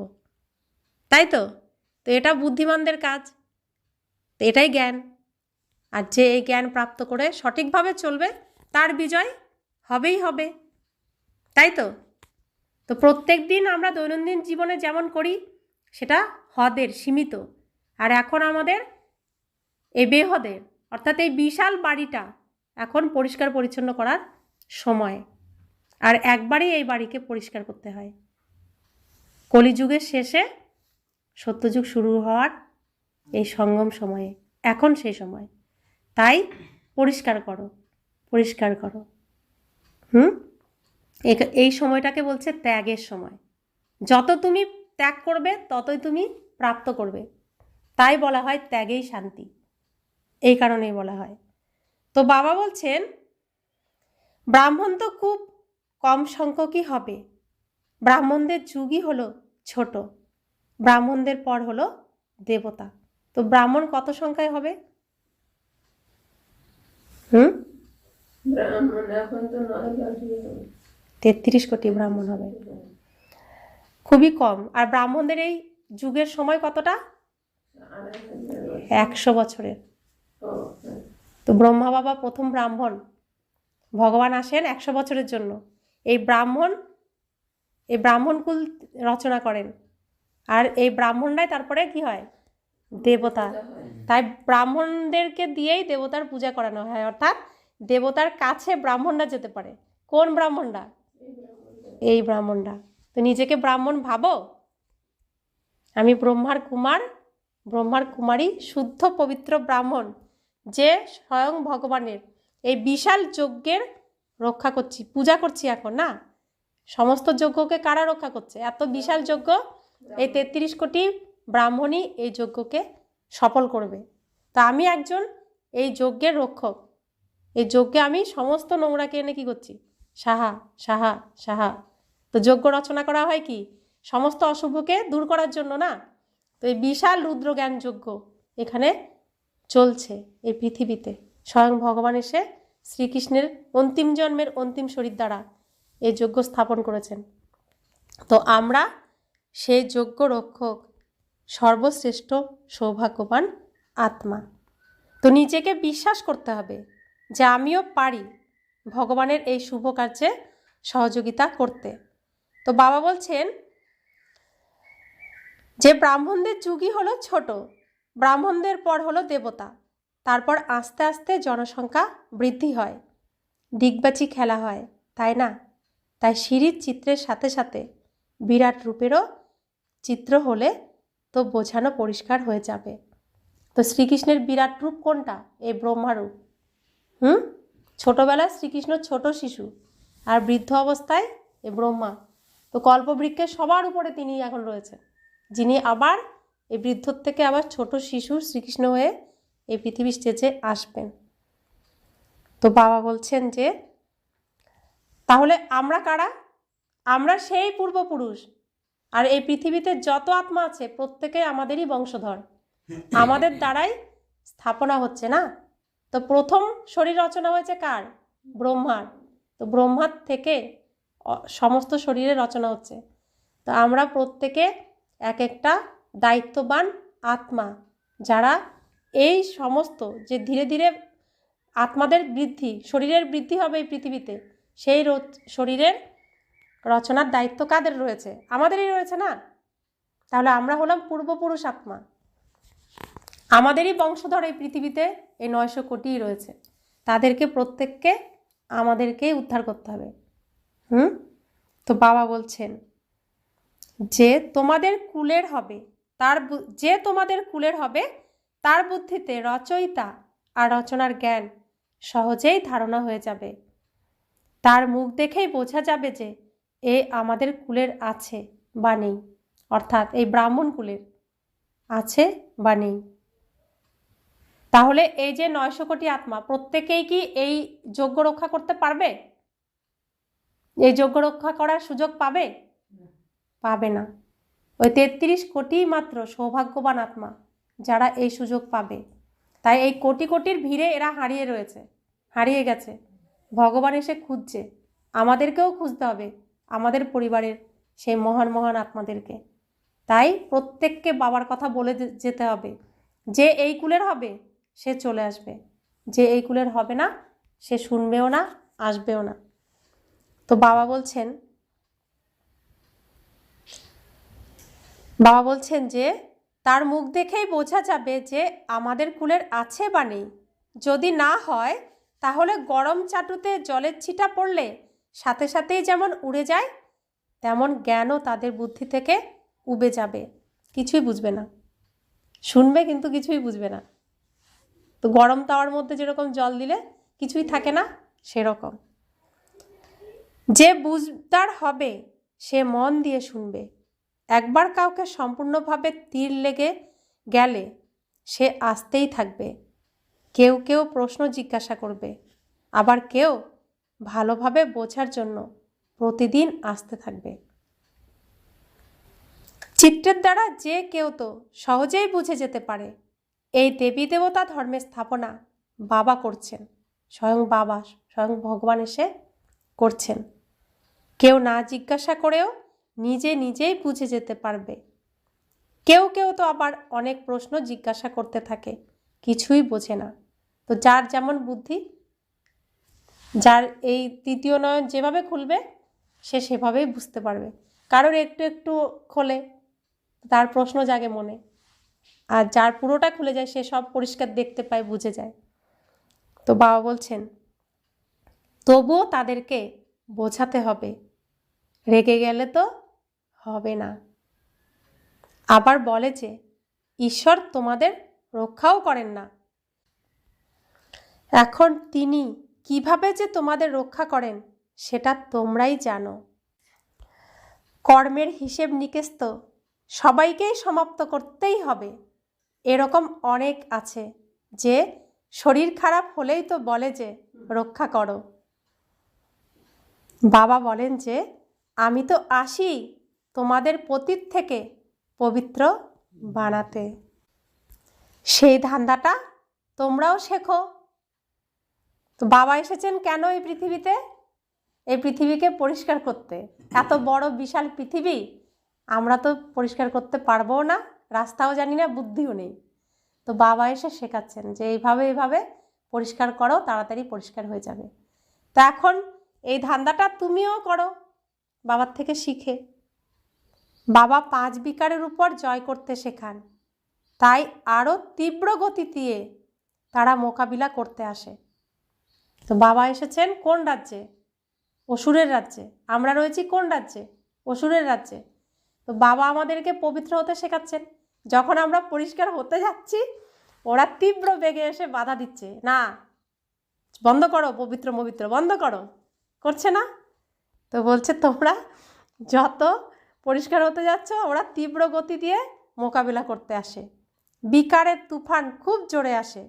[SPEAKER 1] তাই তো? তো এটা বুদ্ধিমানদের কাজ, তো এটাই জ্ঞান। আর যে এই জ্ঞান প্রাপ্ত করে সঠিকভাবে চলবে তার বিজয় হবেই হবে, তাই তো? তো প্রত্যেক দিন আমরা দৈনন্দিন জীবনে যেমন করি সেটা হদের, সীমিত। আর এখন আমাদের এই বেহদের, অর্থাৎ এই বিশাল বাড়িটা এখন পরিষ্কার পরিচ্ছন্ন করার সময়, আর একবারই এই বাড়িকে পরিষ্কার করতে হয়। কলিযুগের শেষে সত্যযুগ শুরু হওয়ার এই সঙ্গম সময়ে এখন সেই সময়, তাই পরিষ্কার করো, পরিষ্কার করো। এই সময়টাকে বলছে ত্যাগের সময়। যত তুমি ত্যাগ করবে ততই তুমি প্রাপ্ত করবে, তাই বলা হয় ত্যাগেই শান্তি, এই কারণেই বলা হয়। তো বাবা বলছেন ব্রাহ্মণ তো খুব কম সংখ্যকই হবে, ব্রাহ্মণদের যুগই হলো ছোট, ব্রাহ্মণদের পর হলো দেবতা। তো ব্রাহ্মণ কত সংখ্যায় হবে?
[SPEAKER 2] ব্রাহ্মণ এখন তো
[SPEAKER 1] 33 কোটি ব্রাহ্মণ হবে, খুবই কম। আর ব্রাহ্মণদের এই যুগের সময় কতটা? 100 বছরের। তো ব্রহ্মা বাবা প্রথম ব্রাহ্মণ, ভগবান আসেন 100 বছরের জন্য। এই ব্রাহ্মণকুল রচনা করেন, আর এই ব্রাহ্মণরাই তারপরে কি হয়? দেবতা। তাই ব্রাহ্মণদেরকে দিয়েই দেবতার পূজা করানো হয়, অর্থাৎ দেবতার কাছে ব্রাহ্মণরা যেতে পারে। কোন ব্রাহ্মণরা? এই ব্রাহ্মণরা। তো নিজেকে ব্রাহ্মণ ভাবো, আমি ব্রহ্মার কুমার, ব্রহ্মার কুমারী, শুদ্ধ পবিত্র ব্রাহ্মণ, যে স্বয়ং ভগবানের এই বিশাল যজ্ঞের রক্ষা করছি, পূজা করছি এখন না। সমস্ত যজ্ঞকে কারা রক্ষা করছে? এত বিশাল যজ্ঞ, এই 33 কোটি ব্রাহ্মণই এই যজ্ঞকে সফল করবে। তা আমি একজন এই যজ্ঞের রক্ষক, এই যজ্ঞে আমি সমস্ত নোংরাকে এনে কী করছি? সাহা সাহা সাহা। তো যজ্ঞ রচনা করা হয় কি? সমস্ত অশুভকে দূর করার জন্য না? তো এই বিশাল রুদ্রজ্ঞান যজ্ঞ এখানে চলছে এই পৃথিবীতে। স্বয়ং ভগবান এসে শ্রীকৃষ্ণের অন্তিম জন্মের অন্তিম শরীর দ্বারা এই যজ্ঞ স্থাপন করেছেন। তো আমরা সেই যজ্ঞ রক্ষক, সর্বশ্রেষ্ঠ সৌভাগ্যবান আত্মা। তো নিজেকে বিশ্বাস করতে হবে যে আমিও পারি ভগবানের এই শুভ কার্যে সহযোগিতা করতে। তো বাবা বলছেন যে ব্রাহ্মণদের যুগই হলো ছোট, ব্রাহ্মণদের পর হলো দেবতা, তারপর আস্তে আস্তে জনসংখ্যা বৃদ্ধি হয়, ডিগবাজি খেলা হয়, তাই না? তাই সিঁড়ির চিত্রের সাথে সাথে বিরাট রূপেরও চিত্র হলে তো বোঝানো পরিষ্কার হয়ে যাবে। তো শ্রীকৃষ্ণের বিরাট রূপ কোনটা? এই ব্রহ্মারূপ। ছোটোবেলায় শ্রীকৃষ্ণ ছোট শিশু, আর বৃদ্ধ অবস্থায় এ ব্রহ্মা। তো কল্পবৃক্ষের সবার উপরে তিনি এখন রয়েছেন, যিনি আবার এই বৃদ্ধর থেকে আবার ছোট শিশু শ্রীকৃষ্ণ হয়ে এই পৃথিবীর স্টেজে আসবেন। তো বাবা বলছেন যে তাহলে আমরা কারা? আমরা সেই পূর্বপুরুষ। আর এই পৃথিবীতে যত আত্মা আছে প্রত্যেকেই আমাদেরই বংশধর, আমাদের দ্বারাই স্থাপনা হচ্ছে না? তো প্রথম শরীর রচনা হয়েছে কার? ব্রহ্মার। তো ব্রহ্মার থেকে সমস্ত শরীরের রচনা হচ্ছে। তো আমরা প্রত্যেকে এক একটা দায়িত্ববান আত্মা, যারা এই সমস্ত যে ধীরে ধীরে আত্মাদের বৃদ্ধি, শরীরের বৃদ্ধি হবে এই পৃথিবীতে, সেই শরীরের রচনার দায়িত্ব কাদের রয়েছে? আমাদেরই রয়েছে না? তাহলে আমরা হলাম পূর্বপুরুষ আত্মা, আমাদেরই বংশধর এই পৃথিবীতে এই 900 কোটি রয়েছে। তাদেরকে প্রত্যেককে আমাদেরকেই উদ্ধার করতে হবে। তো বাবা বলছেন যে তোমাদের কুলের হবে তার বুদ্ধিতে রচয়িতা আর রচনার জ্ঞান সহজেই ধারণা হয়ে যাবে। তার মুখ দেখেই বোঝা যাবে যে এ আমাদের কুলের আছে বা নেই, অর্থাৎ এই ব্রাহ্মণ কুলের আছে বা নেই। তাহলে এই যে 900 কোটি আত্মা প্রত্যেকেই কি এই যজ্ঞ রক্ষা করতে পারবে? এই যজ্ঞ রক্ষা করার সুযোগ পাবে? পাবে না। ওই 33 কোটি মাত্র সৌভাগ্যবান আত্মা যারা এই সুযোগ পাবে। তাই এই কোটি কোটির ভিড়ে এরা হারিয়ে গেছে। ভগবান এসে খুঁজছে, আমাদেরকেও খুঁজতে হবে, আমাদের পরিবারের সেই মহান মহান আত্মাদেরকে। তাই প্রত্যেককে বাবার কথা বলে যেতে হবে। যে এই কুলের হবে সে চলে আসবে, যে এই কুলের হবে না সে শুনবেও না, আসবেও না। তো বাবা বলছেন যে তার মুখ দেখেই বোঝা যাবে যে আমাদের কুলের আছে বা নেই। যদি না হয় তাহলে গরম চাটুতে জলের ছিটা পড়লে সাথে সাথেই যেমন উড়ে যায়, তেমন জ্ঞানও তাদের বুদ্ধি থেকে উবে যাবে, কিছুই বুঝবে না। শুনবে কিন্তু কিছুই বুঝবে না। তো গরম তাওয়ার মধ্যে যেরকম জল দিলে কিছুই থাকে না, সেরকম যে বুঝদার হবে সে মন দিয়ে শুনবে। একবার কাউকে সম্পূর্ণভাবে তীর লেগে গেলে সে আসতেই থাকবে। কেউ কেউ প্রশ্ন জিজ্ঞাসা করবে, আবার কেউ ভালোভাবে বোঝার জন্য প্রতিদিন আসতে থাকবে। চিত্রের দ্বারা যে কেউ তো সহজেই বুঝে যেতে পারে এই দেবী দেবতা ধর্মের স্থাপনা বাবা করছেন, স্বয়ং ভগবান এসে করছেন। কেউ না জিজ্ঞাসা করেও নিজেই বুঝে যেতে পারবে। কেউ তো আবার অনেক প্রশ্ন জিজ্ঞাসা করতে থাকে, কিছুই বোঝে না। তো যার যেমন বুদ্ধি, যার এই তৃতীয় নয়ন যেভাবে খুলবে সে সেভাবেই বুঝতে পারবে। কারোর একটু একটু খোলে, তার প্রশ্ন জাগে মনে, আর যার পুরোটা খুলে যায় সে সব পরিষ্কার দেখতে পায়, বুঝে যায়। তো বাবা বলছেন তবুও তাদেরকে বোঝাতে হবে, রেগে গেলে তো হবে না। আবার বলে যে ঈশ্বর তোমাদের রক্ষাও করেন না। এখন তিনি কিভাবে যে তোমাদের রক্ষা করেন সেটা তোমরাই জানো। কর্মের হিসেব নিকেশ তো সবাইকেই সমাপ্ত করতেই হবে। এরকম অনেক আছে যে শরীর খারাপ হলেই তো বলে যে রক্ষা করো। বাবা বলেন যে আমি তো আসি তোমাদের পতিত থেকে পবিত্র বানাতে। সেই ধান্দাটা তোমরাও শেখো। তো বাবা এসেছেন কেন এই পৃথিবীতে? এই পৃথিবীকে পরিষ্কার করতে। এত বড় বিশাল পৃথিবী আমরা তো পরিষ্কার করতে পারবো না, রাস্তাও জানি না, বুদ্ধিও নেই। তো বাবা এসে শেখাচ্ছেন যে এইভাবে পরিষ্কার করো, তাড়াতাড়ি পরিষ্কার হয়ে যাবে। তো এখন এই ধান্দাটা তুমিও করো বাবার থেকে শিখে। বাবা 5 বিকারের উপর জয় করতে শেখান, তাই আরও তীব্র গতি দিয়ে তারা মোকাবিলা করতে আসে। তো বাবা এসেছেন কোন রাজ্যে? অসুরের রাজ্যে। আমরা রয়েছি কোন রাজ্যে? অসুরের রাজ্যে। তো বাবা আমাদেরকে পবিত্র হতে শেখাচ্ছেন। যখন আমরা পরিষ্কার হতে যাচ্ছি, ওরা তীব্র বেগে এসে বাধা দিচ্ছে, না বন্ধ করো, পবিত্র বন্ধ করো, করছে না। তো বলছে তোমরা যত পরিষ্কার হতে যাচ্ছ, ওরা তীব্র গতি দিয়ে মোকাবিলা করতে আসে। বিকারের তুফান খুব জোরে আসে।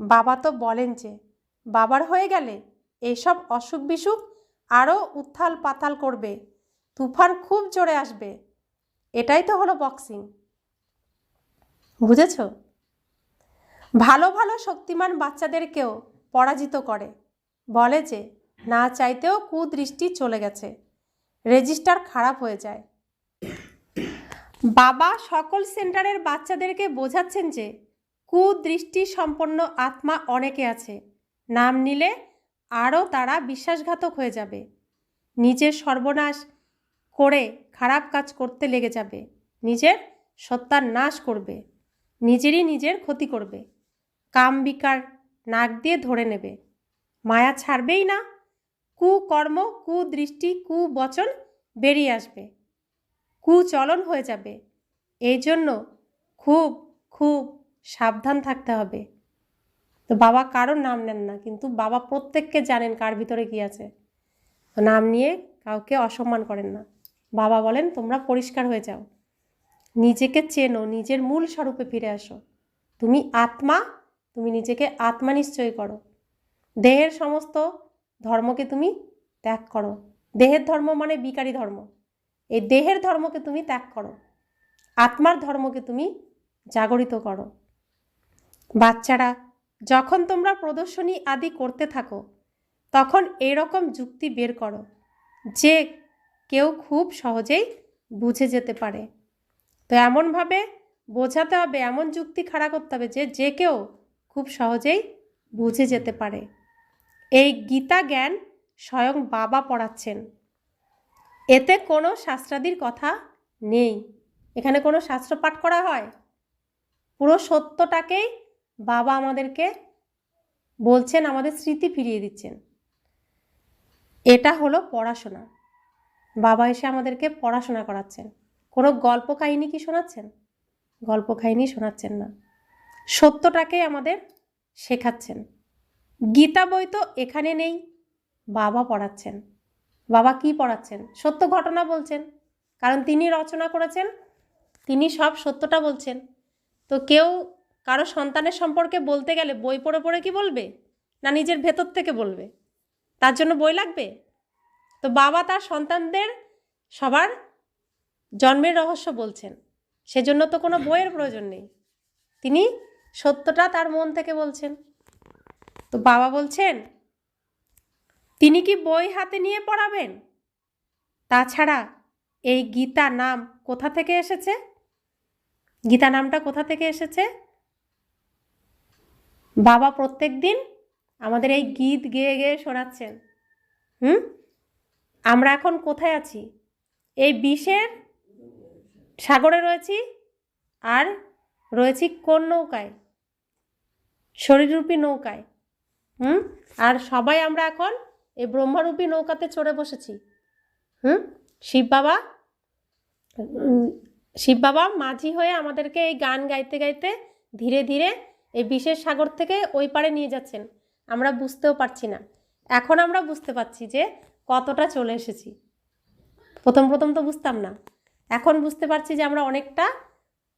[SPEAKER 1] বাবা তো বলেন যে বাবার হয়ে গেলে এইসব অসুখ বিসুখ আরও উত্থাল পাতাল করবে, তুফান খুব জোরে আসবে। এটাই তো হলো বক্সিং, বুঝেছ? ভালো ভালো শক্তিমান বাচ্চাদেরকেও পরাজিত করে, বলে যে না চাইতেও কুদৃষ্টি চলে গেছে, রেজিস্টার খারাপ হয়ে যায়। বাবা সকল সেন্টারের বাচ্চাদেরকে বোঝাচ্ছেন যে কুদৃষ্টি সম্পন্ন আত্মা অনেকে আছে, নাম নিলে আরও তারা বিশ্বাসঘাতক হয়ে যাবে, নিজের সর্বনাশ করে খারাপ কাজ করতে লেগে যাবে, নিজের সত্তার নাশ করবে, নিজের ক্ষতি করবে, কাম বিকার নাক দিয়ে ধরে নেবে, মায়া ছাড়বেই না, কুকর্ম কুদৃষ্টি কুবচন বেরিয়ে আসবে, কুচলন হয়ে যাবে। এই জন্য খুব খুব সাবধান থাকতে হবে। তো বাবা কারোর নাম নেন না, কিন্তু বাবা প্রত্যেককে জানেন কার ভিতরে কী আছে। তো নাম নিয়ে কাউকে অসম্মান করেন না। বাবা বলেন তোমরা পরিষ্কার হয়ে যাও, নিজেকে চেনো, নিজের মূল স্বরূপে ফিরে আসো। তুমি আত্মা, তুমি নিজেকে আত্মা নিশ্চয় করো। দেহের সমস্ত ধর্মকে তুমি ত্যাগ করো। দেহের ধর্ম মানে বিকারী ধর্ম। এই দেহের ধর্মকে তুমি ত্যাগ করো, আত্মার ধর্মকে তুমি জাগরিত করো। বাচ্চারা, যখন তোমরা প্রদর্শনী আদি করতে থাকো, তখন এরকম যুক্তি বের করো যে কেউ খুব সহজেই বুঝে যেতে পারে। তো এমনভাবে বোঝাতে হবে, এমন যুক্তি খাড়া করতে হবে যে কেউ খুব সহজেই বুঝে যেতে পারে। এই গীতা জ্ঞান স্বয়ং বাবা পড়াচ্ছেন। এতে কোনো শাস্ত্রাদির কথা নেই, এখানে কোনো শাস্ত্র পাঠ করা হয়। পুরো সত্যটাকেই বাবা আমাদেরকে বলছেন, আমাদের স্মৃতি ফিরিয়ে দিচ্ছেন। এটা হলো পড়াশোনা। বাবা এসে আমাদেরকে পড়াশোনা করাচ্ছেন। কোনো গল্প কাহিনী কি শোনাচ্ছেন? গল্প কাহিনী শোনাচ্ছেন না, সত্যটাকেই আমাদের শেখাচ্ছেন। গীতা বই তো এখানে নেই, বাবা পড়াচ্ছেন। বাবা কি পড়াচ্ছেন? সত্য ঘটনা বলছেন, কারণ তিনি রচনা করেছেন, তিনি সব সত্যটা বলছেন। তো কেউ কারো সন্তানের সম্পর্কে বলতে গেলে বই পড়ে পড়ে কি বলবে, না নিজের ভেতর থেকে বলবে? তার জন্য বই লাগবে? তো বাবা তার সন্তানদের সবার জন্মের রহস্য বলছেন, সেজন্য তো কোনো বইয়ের প্রয়োজন নেই, তিনি সত্যটা তার মন থেকে বলছেন। তো বাবা বলছেন তিনি কি বই হাতে নিয়ে পড়াবেন? তাছাড়া এই গীতা নাম কোথা থেকে এসেছে? গীতা নামটা কোথা থেকে এসেছে? বাবা প্রত্যেক দিন আমাদের এই গীত গেয়ে গেয়ে শোনাচ্ছেন। আমরা এখন কোথায় আছি? এই বিষের সাগরে রয়েছি, আর রয়েছি কোন নৌকায়? শরীররূপী নৌকায়। আর সবাই আমরা এখন এই ব্রহ্মরূপী নৌকাতে চড়ে বসেছি। শিব বাবা মাঝি হয়ে আমাদেরকে এই গান গাইতে গাইতে ধীরে ধীরে এই বিষের সাগর থেকে ওই পারে নিয়ে যাচ্ছেন। আমরা বুঝতেও পারছি না। এখন আমরা বুঝতে পারছি যে কতটা চলে এসেছি। প্রথম তো বুঝতাম না, এখন বুঝতে পারছি যে আমরা অনেকটা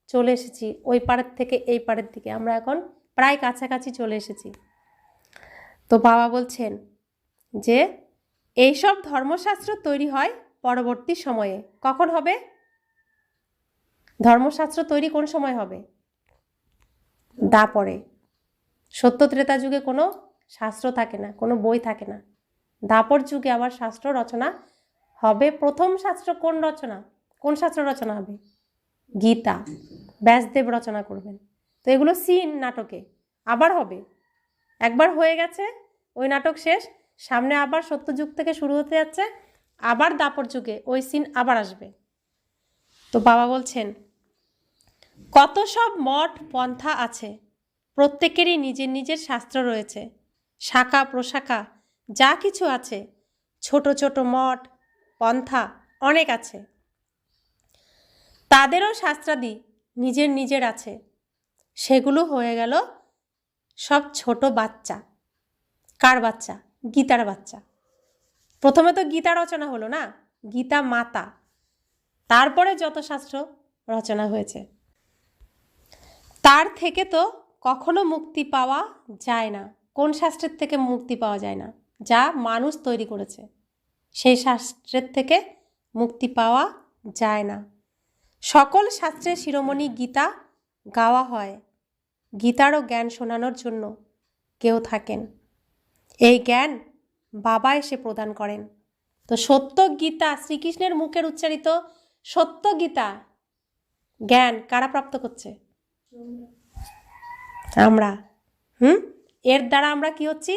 [SPEAKER 1] চলে এসেছি ওই পাড়ের থেকে এই পাড়ের দিকে। আমরা এখন প্রায় কাছাকাছি চলে এসেছি। তো বাবা বলছেন যে এইসব ধর্মশাস্ত্র তৈরি হয় পরবর্তী সময়ে। কখন হবে? ধর্মশাস্ত্র তৈরি কোন সময় হবে? দাপরে। সত্য ত্রেতা যুগে কোনো শাস্ত্র থাকে না, কোনো বই থাকে না। দাপর যুগে আবার শাস্ত্র রচনা হবে। প্রথম শাস্ত্র কোন শাস্ত্র রচনা হবে? গীতা। ব্যাসদেব রচনা করবেন। তো এগুলো সিন নাটকে আবার হবে। একবার হয়ে গেছে, ওই নাটক শেষ, সামনে আবার সত্যযুগ থেকে শুরু হতে যাচ্ছে, আবার দাপর যুগে ওই সিন আবার আসবে। তো বাবা বলছেন কত সব মঠ পন্থা আছে, প্রত্যেকেরই নিজের নিজের শাস্ত্র রয়েছে, শাখা প্রশাখা যা কিছু আছে, ছোট ছোট মঠ পন্থা অনেক আছে, তাদেরও শাস্ত্রাদি নিজের নিজের আছে। সেগুলো হয়ে গেল সব ছোট বাচ্চা। কার বাচ্চা? গীতার বাচ্চা। প্রথমে তো গীতা রচনা হলো না, গীতা মাতা, তারপরে যত শাস্ত্র রচনা হয়েছে। তার থেকে তো কখনো মুক্তি পাওয়া যায় না। কোন শাস্ত্রের থেকে মুক্তি পাওয়া যায় না? যা মানুষ তৈরি করেছে সেই শাস্ত্রের থেকে মুক্তি পাওয়া যায় না। সকল শাস্ত্রের শিরোমণি গীতা গাওয়া হয়। গীতারও জ্ঞান শোনানোর জন্য কেউ থাকেন। এই জ্ঞান বাবা এসে প্রদান করেন। তো সত্য গীতা, শ্রীকৃষ্ণের মুখের উচ্চারিত সত্য গীতা জ্ঞান কারা প্রাপ্ত করছে? আমরা। এর দ্বারা আমরা কি হচ্ছি?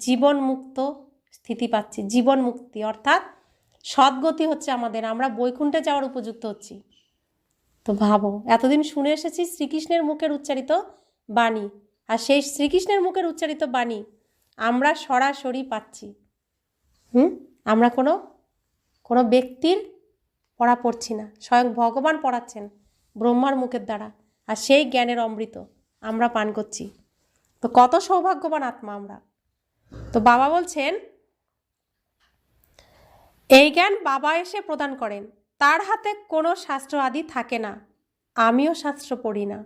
[SPEAKER 1] জীবন মুক্ত স্থিতি পাচ্ছি। জীবন মুক্তি অর্থাৎ সদ্গতি হচ্ছে আমাদের, আমরা বৈকুণ্ঠে যাওয়ার উপযুক্ত হচ্ছি। তো ভাবো, এতদিন শুনে এসেছি শ্রীকৃষ্ণের মুখের উচ্চারিত বাণী, আর সেই শ্রীকৃষ্ণের মুখের উচ্চারিত বাণী আমরা সরাসরি পাচ্ছি। আমরা কোনো ব্যক্তির পড়া পড়ছি না, স্বয়ং ভগবান পড়াচ্ছেন ব্রহ্মার মুখের দ্বারা, আর সেই জ্ঞানের অমৃত আমরা পান করছি। তো কত সৌভাগ্যবান আত্মা আমরা। তো বাবা বলছেন এই জ্ঞান বাবা এসে প্রদান করেন। তার হাতে কোনো শাস্ত্র আদি থাকে না। আমিও শাস্ত্র পড়ি না,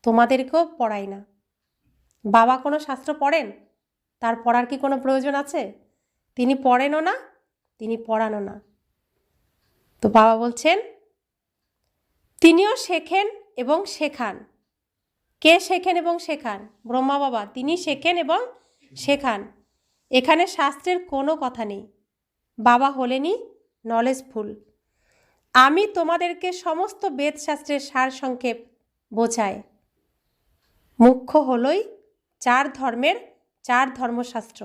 [SPEAKER 1] তোমাদেরকেও পড়াই না। বাবা কোনো শাস্ত্র পড়েন? তার পড়ার কি কোনো প্রয়োজন আছে? তিনি পড়েনও না, তিনি পড়ানো না। তো বাবা বলছেন তিনিও শেখেন এবং শেখান। কে শেখেন এবং শেখান? ব্রহ্মা বাবা। তিনি শেখেন এবং শেখান। এখানে শাস্ত্রের কোনো কথা নেই। বাবা হলেনই নলেজফুল। আমি তোমাদেরকে সমস্ত বেদশাস্ত্রের সার সংক্ষেপ বোঝাই। মুখ্য হলই 4 ধর্মের 4 ধর্মশাস্ত্র।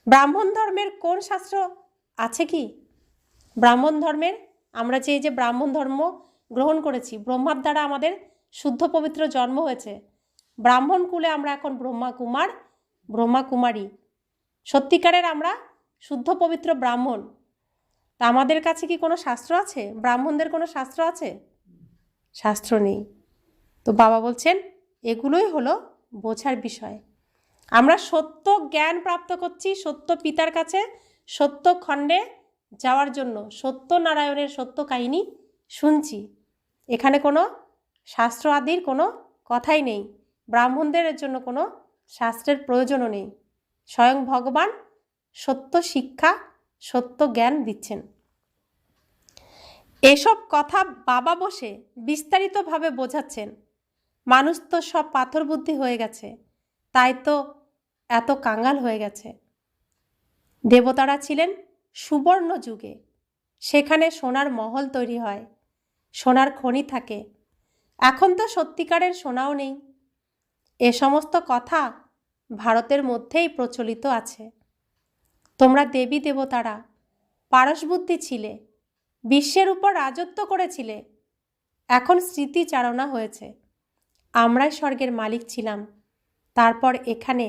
[SPEAKER 1] ব্রাহ্মণ ধর্মের কোন শাস্ত্র আছে কি? ব্রাহ্মণ ধর্মের আমরা যে ব্রাহ্মণ ধর্ম গ্রহণ করেছি, ব্রহ্মার দ্বারা আমাদের শুদ্ধ পবিত্র জন্ম হয়েছে, ব্রাহ্মণ কুলে আমরা এখন ব্রহ্মা কুমার ব্রহ্মা কুমারী, সত্যিকারের আমরা শুদ্ধ পবিত্র ব্রাহ্মণ। তা আমাদের কাছে কি কোনো শাস্ত্র আছে? ব্রাহ্মণদের কোনো শাস্ত্র আছে? শাস্ত্র নেই। তো বাবা বলছেন এগুলোই হলো বোঝার বিষয়। আমরা সত্য জ্ঞান প্রাপ্ত করছি সত্য পিতার কাছে, সত্য খণ্ডে যাওয়ার জন্য সত্যনারায়ণের সত্য কাহিনী শুনছি। এখানে কোনো শাস্ত্র আদির কোনো কথাই নেই। ব্রাহ্মণদের এর জন্য কোনো শাস্ত্রের প্রয়োজনও নেই। স্বয়ং ভগবান সত্য শিক্ষা সত্য জ্ঞান দিচ্ছেন। এসব কথা বাবা বসে বিস্তারিতভাবে বোঝাচ্ছেন। মানুষ তো সব পাথর বুদ্ধি হয়ে গেছে, তাই তো এত কাঙ্গাল হয়ে গেছে। দেবতারা ছিলেন সুবর্ণ যুগে, সেখানে সোনার মহল তৈরি হয়, সোনার খনি থাকে। এখন তো সত্যিকারের সোনাও নেই। এ সমস্ত কথা ভারতের মধ্যেই প্রচলিত আছে। তোমরা দেবী দেবতারা পারসবুদ্ধি ছিলে, বিশ্বের উপর রাজত্ব করেছিলে। এখন স্মৃতিচারণা হয়েছে, আমরাই স্বর্গের মালিক ছিলাম, তারপর এখানে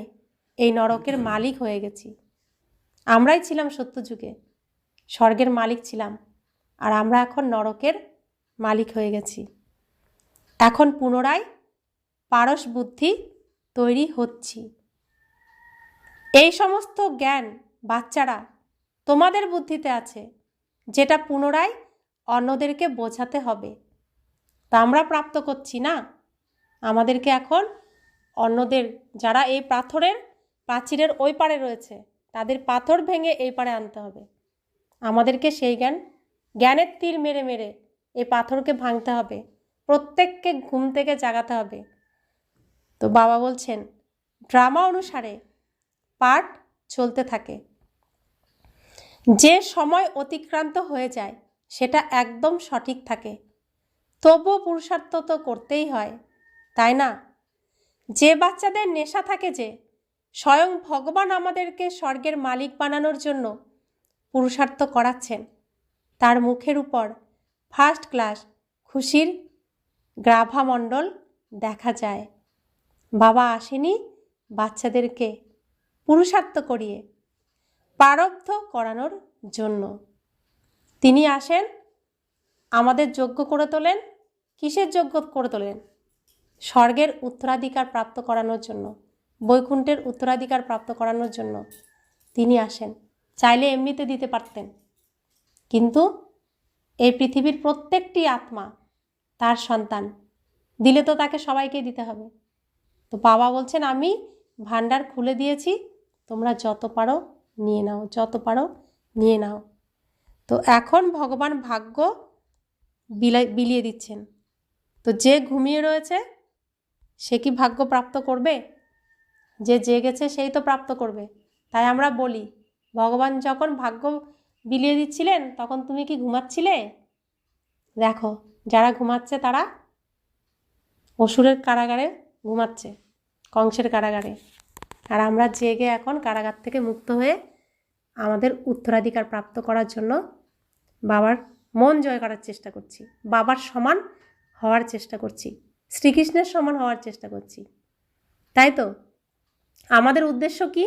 [SPEAKER 1] এই নরকের মালিক হয়ে গেছি। আমরাই ছিলাম সত্যযুগে, স্বর্গের মালিক ছিলাম, আর আমরা এখন নরকের মালিক হয়ে গেছি। এখন পুনরায় পারস বুদ্ধি তৈরি হচ্ছি। এই সমস্ত জ্ঞান বাচ্চারা তোমাদের বুদ্ধিতে আছে, যেটা পুনরায় অন্যদেরকে বোঝাতে হবে। তা আমরা প্রাপ্ত করছি না। আমাদেরকে এখন অন্যদের যারা এই পাথরের প্রাচীরের ওই পারে রয়েছে তাদের পাথর ভেঙে এই পারে আনতে হবে। আমাদেরকে সেই জ্ঞানের তীর মেরে মেরে এই পাথরকে ভাঙতে হবে, প্রত্যেককে ঘুম থেকে জাগাতে হবে। তো বাবা বলছেন ড্রামা অনুসারে পাঠ চলতে থাকে। যে সময় অতিক্রান্ত হয়ে যায় সেটা একদম সঠিক থাকে, তবুও পুরুষার্থ তো করতেই হয়, তাই না? যে বাচ্চাদের নেশা থাকে যে স্বয়ং ভগবান আমাদেরকে স্বর্গের মালিক বানানোর জন্য পুরুষার্থ করাচ্ছেন, তার মুখের উপর ফার্স্ট ক্লাস খুশির গ্রাভামণ্ডল দেখা যায়। বাবা আসেনি বাচ্চাদেরকে পুরুষার্থ করিয়ে প্রারব্ধ করানোর জন্য, তিনি আসেন আমাদের যোগ্য করে তোলেন। কিসের যোগ্য করে তোলেন? স্বর্গের উত্তরাধিকার প্রাপ্ত করানোর জন্য, বৈকুণ্ঠের উত্তরাধিকার প্রাপ্ত করানোর জন্য তিনি আসেন। চাইলে এমনিতে দিতে পারতেন, কিন্তু এই পৃথিবীর প্রত্যেকটি আত্মা তার সন্তান, দিলে তো তাকে সবাইকে দিতে হবে। তো বাবা বলছেন আমি ভান্ডার খুলে দিয়েছি, তোমরা যত পারো নিয়ে নাও, যত পারো নিয়ে নাও। তো এখন ভগবান ভাগ্য বিলিয়ে দিচ্ছেন। তো যে ঘুমিয়ে রয়েছে সে কি ভাগ্য প্রাপ্ত করবে? যে জেগেছে সেই তো প্রাপ্ত করবে। তাই আমরা বলি ভগবান যখন ভাগ্য বিলিয়ে দিচ্ছিলেন তখন তুমি কি ঘুমাচ্ছিলে? দেখো যারা ঘুমাচ্ছে তারা অসুরের কারাগারে ঘুমাচ্ছে, কংসের কারাগারে। আর আমরা জেগে এখন কারাগার থেকে মুক্ত হয়ে আমাদের উত্তরাধিকার প্রাপ্ত করার জন্য বাবার মন জয় করার চেষ্টা করছি, বাবার সমান হওয়ার চেষ্টা করছি, শ্রীকৃষ্ণের সমান হওয়ার চেষ্টা করছি। তাই তো আমাদের উদ্দেশ্য কি?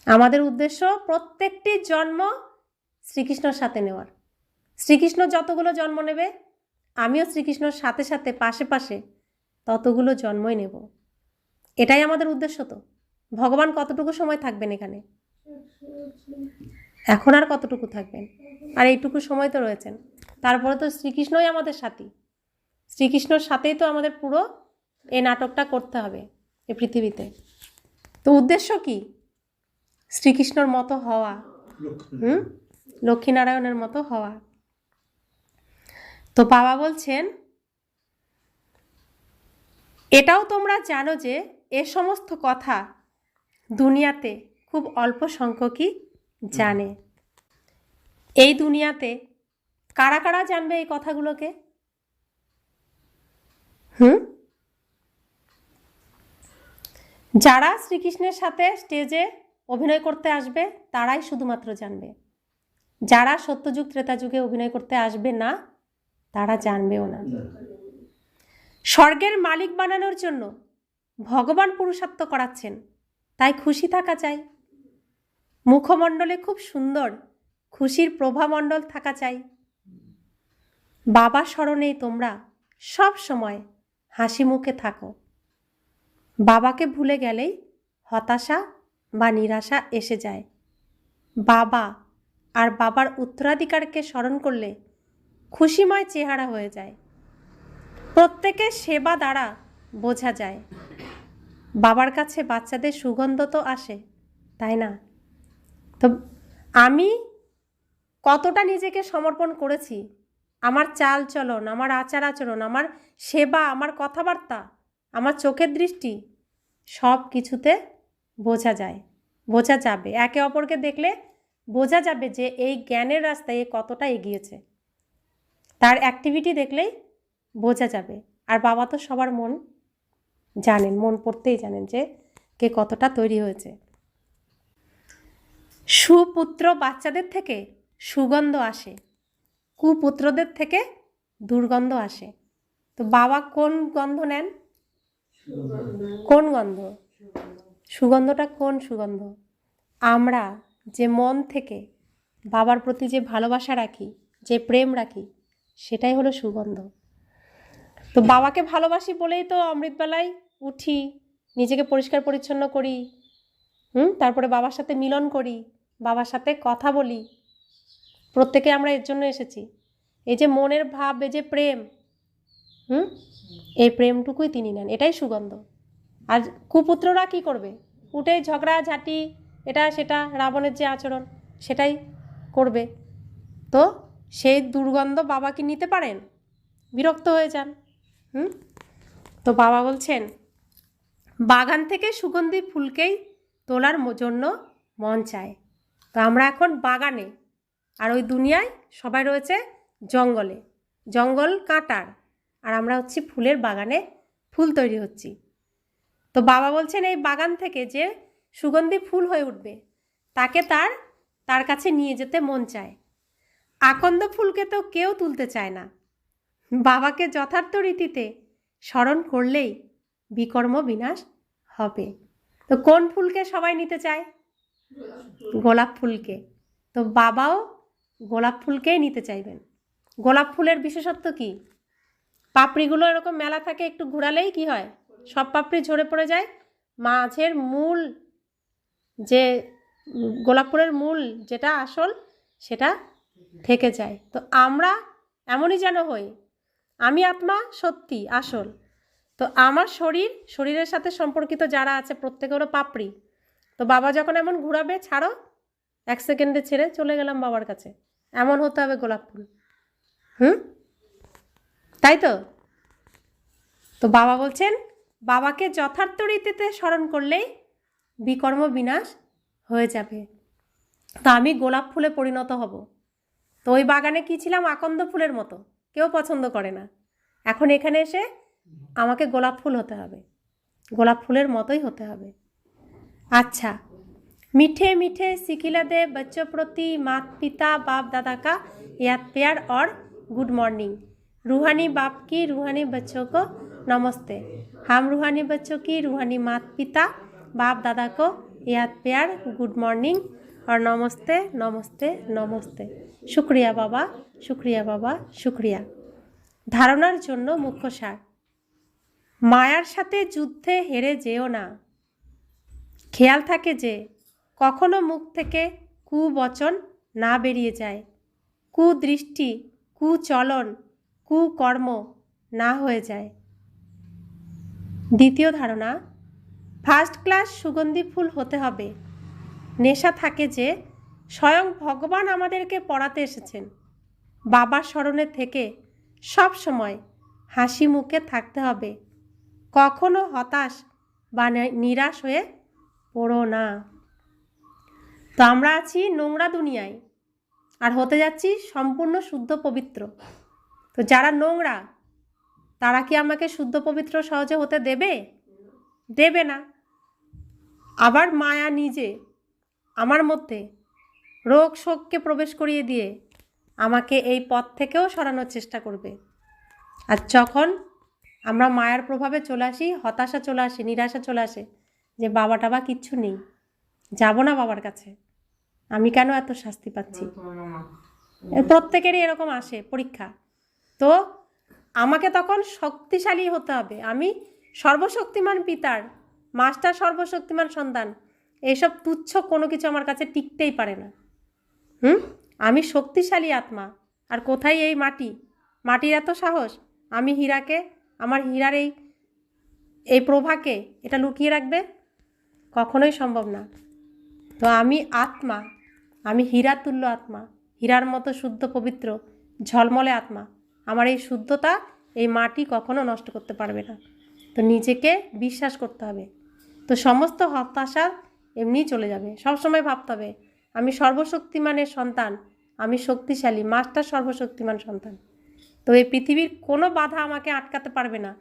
[SPEAKER 1] আমাদের উদ্দেশ্য প্রত্যেকটি জন্ম শ্রীকৃষ্ণর সাথে নেওয়ার। শ্রীকৃষ্ণ যতগুলো জন্ম নেবে আমিও শ্রীকৃষ্ণর সাথে সাথে পাশে পাশে ততগুলো জন্মই নেব। এটাই আমাদের উদ্দেশ্য। তো ভগবান কতটুকু সময় থাকবেন এখানে? এখন আর কতটুকু থাকবেন? আর এইটুকু সময় তো রয়েছেন। তারপরে তো শ্রীকৃষ্ণই আমাদের সাথী, শ্রীকৃষ্ণর সাথেই তো আমাদের পুরো এই নাটকটা করতে হবে এই পৃথিবীতে। তো উদ্দেশ্য কি? শ্রীকৃষ্ণর মতো হওয়া, লক্ষ্মীনারায়ণের মতো হওয়া। তো বাবা বলছেন এটাও তোমরা জানো যে এ সমস্ত কথা দুনিয়াতে খুব অল্প সংখ্যকই জানে। এই দুনিয়াতে কারা কারা জানবে এই কথাগুলোকে? যারা শ্রীকৃষ্ণের সাথে স্টেজে অভিনয় করতে আসবে তারাই শুধুমাত্র জানবে। যারা সত্যযুগ ত্রেতা যুগে অভিনয় করতে আসবে না তারা জানবেও না। স্বর্গের মালিক বানানোর জন্য ভগবান পুরুষার্থ করাচ্ছেন, তাই খুশি থাকা চাই। মুখমণ্ডলে খুব সুন্দর খুশির প্রভামণ্ডল থাকা চাই। বাবা স্মরণেই তোমরা সব সময় হাসি মুখে থাকো। বাবাকে ভুলে গেলেই হতাশা বা নিরাশা এসে যায়। বাবা আর বাবার উত্তরাধিকারকে স্মরণ করলে খুশিময় চেহারা হয়ে যায়। প্রত্যেকের সেবা দ্বারা বোঝা যায়। বাবার কাছে বাচ্চাদের সুগন্ধ তো আসে, তাই না? তো আমি কতটা নিজেকে সমর্পণ করেছি, আমার চাল চলন, আমার আচার আচরণ, আমার সেবা, আমার কথাবার্তা, আমার চোখের দৃষ্টি, সব কিছুতে বোঝা যায়, বোঝা যাবে। একে অপরকে দেখলে বোঝা যাবে যে এই জ্ঞানের রাস্তায় কতটা এগিয়েছে। তার অ্যাক্টিভিটি দেখলেই বোঝা যাবে। আর বাবা তো সবার মন জানেন, মন পড়তেই জানেন যে কে কতটা তৈরি হয়েছে। সুপুত্র বাচ্চাদের থেকে সুগন্ধ আসে, কুপুত্রদের থেকে দুর্গন্ধ আসে। তো বাবা কোন গন্ধ নেন? কোন গন্ধ? সুগন্ধটা কোন সুগন্ধ? আমরা যে মন থেকে বাবার প্রতি যে ভালোবাসা রাখি, যে প্রেম রাখি, সেটাই হলো সুগন্ধ। তো বাবাকে ভালোবাসি বলেই তো অমৃতবেলায় উঠি, নিজেকে পরিষ্কার পরিচ্ছন্ন করি, তারপরে বাবার সাথে মিলন করি, বাবার সাথে কথা বলি। প্রত্যেকে আমরা এর জন্য এসেছি। এই যে মনের ভাব, এই যে প্রেম, হুম, এই প্রেমটুকুই তিনি নেন, এটাই সুগন্ধ। আর কুপুত্ররা কি করবে? উঠে ঝগড়া ঝাঁটি, এটা সেটা, রাবণের যে আচরণ সেটাই করবে। তো সেই দুর্গন্ধ বাবা কি নিতে পারেন? বিরক্ত হয়ে যান। তো বাবা বলছেন, বাগান থেকে সুগন্ধি ফুলকেই তোলার জন্য মন চায়। তো আমরা এখন বাগানে, আর ওই দুনিয়ায় সবাই রয়েছে জঙ্গলে, জঙ্গল কাটার, আর আমরা হচ্ছি ফুলের বাগানে, ফুল তৈরি হচ্ছি। তো বাবা বলছেন এই বাগান থেকে যে সুগন্ধি ফুল হয়ে উঠবে তাকে তার কাছে নিয়ে যেতে মন চায়। আকন্দ ফুলকে তো কেউ তুলতে চায় না। বাবাকে যথার্থ রীতিতে স্মরণ করলেই বিকর্ম বিনাশ হবে। তো কোন ফুলকে সবাই নিতে চায়? গোলাপ ফুলকে। তো বাবাও গোলাপ ফুলকেই নিতে চাইবেন। গোলাপ ফুলের বিশেষত্ব কি? পাপড়িগুলো এরকম মেলা থাকে, একটু ঘোরালেই কি হয়? সব পাপড়ি ঝরে পড়ে যায়, মাঝের মূল যে গোলাপ ফুলের মূল যেটা আসল সেটা থেকে যায়। তো আমরা এমনই যেন হই, আমি আত্মা সত্যি আসল। তো আমার শরীরের সাথে সম্পর্কিত যারা আছে প্রত্যেকেরও পাপড়ি। তো বাবা যখন এমন ঘুরাবে, ছাড়ো, 1 সেকেন্ডে ছেড়ে চলে গেলাম বাবার কাছে, এমন হতে হবে গোলাপ ফুল। তাই তো? তো বাবা বলছেন বাবাকে যথার্থ রীতিতে স্মরণ করলেই বিকর্ম বিনাশ হয়ে যাবে। তো আমি গোলাপ ফুলে পরিণত হব। তো ওই বাগানে কি ছিলাম? আকন্দ ফুলের মতো, কেউ পছন্দ করে না। এখন এখানে এসে আমাকে গোলাপ ফুল হতে হবে, গোলাপ ফুলের মতোই হতে হবে। अच्छा, मीठे मीठे सिखिला दे बच्चों प्रति माता पिता बाप दादा का याद प्यार और गुड मॉर्निंग। रूहानी बाप की रूहानी बच्चों को नमस्ते। हम रूहानी बच्चों की रूहानी माता पिता बाप दादा को याद प्यार, गुड मॉर्निंग और नमस्ते नमस्ते नमस्ते। शुक्रिया बाबा, शुक्रिया बाबा, शुक्रिया। धारणार जन्य मुख्य सार, मायार साथे युद्धे हेरे जेओ ना। খেয়াল থাকে যে কখনো মুখ থেকে কুবচন না বেরিয়ে যায়, কুদৃষ্টি, কুচলন, কুকর্ম না হয়ে যায়। দ্বিতীয় ধারণা, ফার্স্ট ক্লাস সুগন্ধি ফুল হতে হবে। নেশা থাকে যে স্বয়ং ভগবান আমাদেরকে পড়াতে এসেছেন। বাবার স্মরণে থেকে সব সময় হাসি মুখে থাকতে হবে। কখনো হতাশ বা নিরাশ হয়ে পড়ো না। তো আমরা আছি নোংরা দুনিয়ায় আর হতে যাচ্ছি সম্পূর্ণ শুদ্ধ পবিত্র। তো যারা নোংরা তারা কি আমাকে শুদ্ধ পবিত্র সহজে হতে দেবে? দেবে না। আবার মায়া নিজে আমার মধ্যে রোগ শোককে প্রবেশ করিয়ে দিয়ে আমাকে এই পথ থেকেও সরানোর চেষ্টা করবে। আর যখন আমরা মায়ার প্রভাবে চলে আসি, হতাশা চলে আসে, নিরাশা চলে আসে, যে বাবা টাবা কিচ্ছু নেই, যাব না বাবার কাছে, আমি কেন এত শাস্তি পাচ্ছি, প্রত্যেকেরই এরকম আসে পরীক্ষা। তো আমাকে তখন শক্তিশালী হতে হবে। আমি সর্বশক্তিমান পিতার, মাস্টার সর্বশক্তিমান সন্তান, এইসব তুচ্ছ কোনো কিছু আমার কাছে টিকতেই পারে না। আমি শক্তিশালী আত্মা। আর কোথায় এই মাটির এত সাহস? আমি হীরাকে, আমার হীরার এই প্রভাকে এটা লুকিয়ে রাখবে? কখনোই সম্ভব না। তো আমি আত্মা, আমি হীরা তুল্য আত্মা, হীরার মতো শুদ্ধ পবিত্র ঝলমলে আত্মা। আমার এই শুদ্ধতা এই মাটি কখনো নষ্ট করতে পারবে না। তো নিজেকে বিশ্বাস করতে হবে। তো সমস্ত হতাশা এমনিই চলে যাবে। সবসময় ভাবতে হবে আমি সর্বশক্তিমানের সন্তান, আমি শক্তিশালী, মাস্টার সর্বশক্তিমান সন্তান। তো এই পৃথিবীর কোনো বাধা আমাকে আটকাতে পারবে না।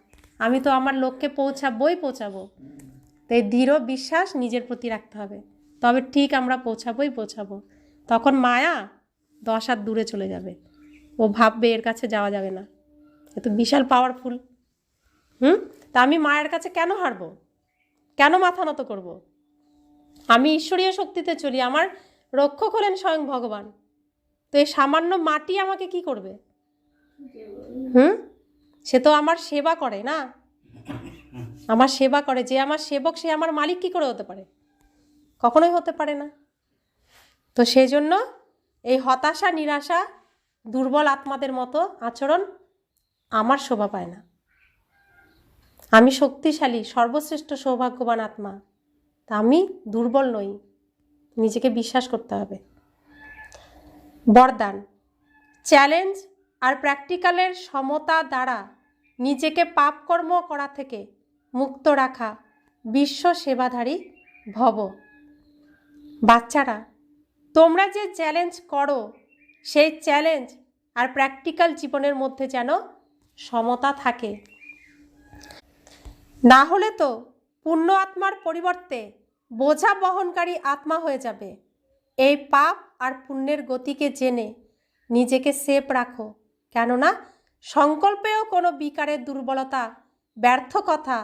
[SPEAKER 1] আমি তো আমার লক্ষ্যে পৌঁছাবো। তো এই দৃঢ় বিশ্বাস নিজের প্রতি রাখতে হবে, তবে ঠিক আমরা পৌঁছাবো। তখন মায়া 10 হাত দূরে চলে যাবে। ও ভাববে এর কাছে যাওয়া যাবে না, এ তো বিশাল পাওয়ারফুল। তা আমি মায়ের কাছে কেন হারবো? কেন মাথা নত করব? আমি ঈশ্বরীয় শক্তিতে চলি, আমার রক্ষক হলেন স্বয়ং ভগবান। তো এই সামান্য মাটি আমাকে কি করবে? সে তো আমার সেবা করে না, আমার সেবা করে। যে আমার সেবক সে আমার মালিক কি করে হতে পারে? কখনোই হতে পারে না। তো সেই জন্য এই হতাশা, নিরাশা, দুর্বল আত্মাদের মতো আচরণ আমার শোভা পায় না। আমি শক্তিশালী, সর্বশ্রেষ্ঠ সৌভাগ্যবান আত্মা। তা আমি দুর্বল নই, নিজেকে বিশ্বাস করতে হবে। বরদান, চ্যালেঞ্জ আর প্র্যাকটিক্যালের সমতা দ্বারা নিজেকে পাপকর্ম করা থেকে মুক্ত রাখা বিশ্ব সেবাধারী ভব। বাচ্চারা, তোমরা যে চ্যালেঞ্জ করো সেই চ্যালেঞ্জ আর প্র্যাকটিক্যাল জীবনের মধ্যে যেন সমতা থাকে, না হলে তো পুণ্য আত্মার পরিবর্তে বোঝা বহনকারী আত্মা হয়ে যাবে। এই পাপ আর পুণ্যের গতিকে জেনে নিজেকে সেফ রাখো, কেননা সংকল্পেও কোনো বিকারের দুর্বলতা, ব্যর্থ কথা,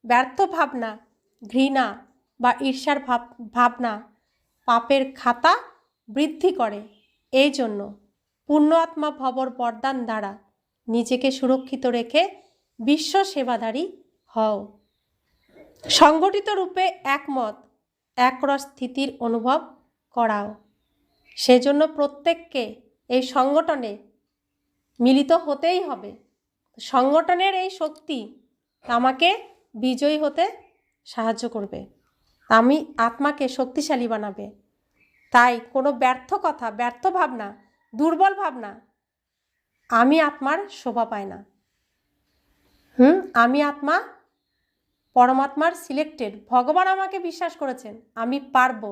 [SPEAKER 1] ব্যর্থ ভাবনা, ঘৃণা বা ঈর্ষার ভাবনা পাপের খাতা বৃদ্ধি করে। এই জন্য পুণ্য আত্মা ভবর বরদান দ্বারা নিজেকে সুরক্ষিত রেখে বিশ্ব সেবাধারী হও। সংগঠিত রূপে একমত একরস স্থিতির অনুভব করাও। সেজন্য প্রত্যেককে এই সংগঠনে মিলিত হতেই হবে। সংগঠনের এই শক্তি আমাকে বিজয়ী হতে সাহায্য করবে, আমি আত্মাকে শক্তিশালী বানাবে। তাই কোনো ব্যর্থ কথা, ব্যর্থ ভাবনা, দুর্বল ভাবনা আমি আত্মার শোভা পায় না। আমি আত্মা পরমাত্মার সিলেক্টেড, ভগবান আমাকে বিশ্বাস করেছেন, আমি পারবো।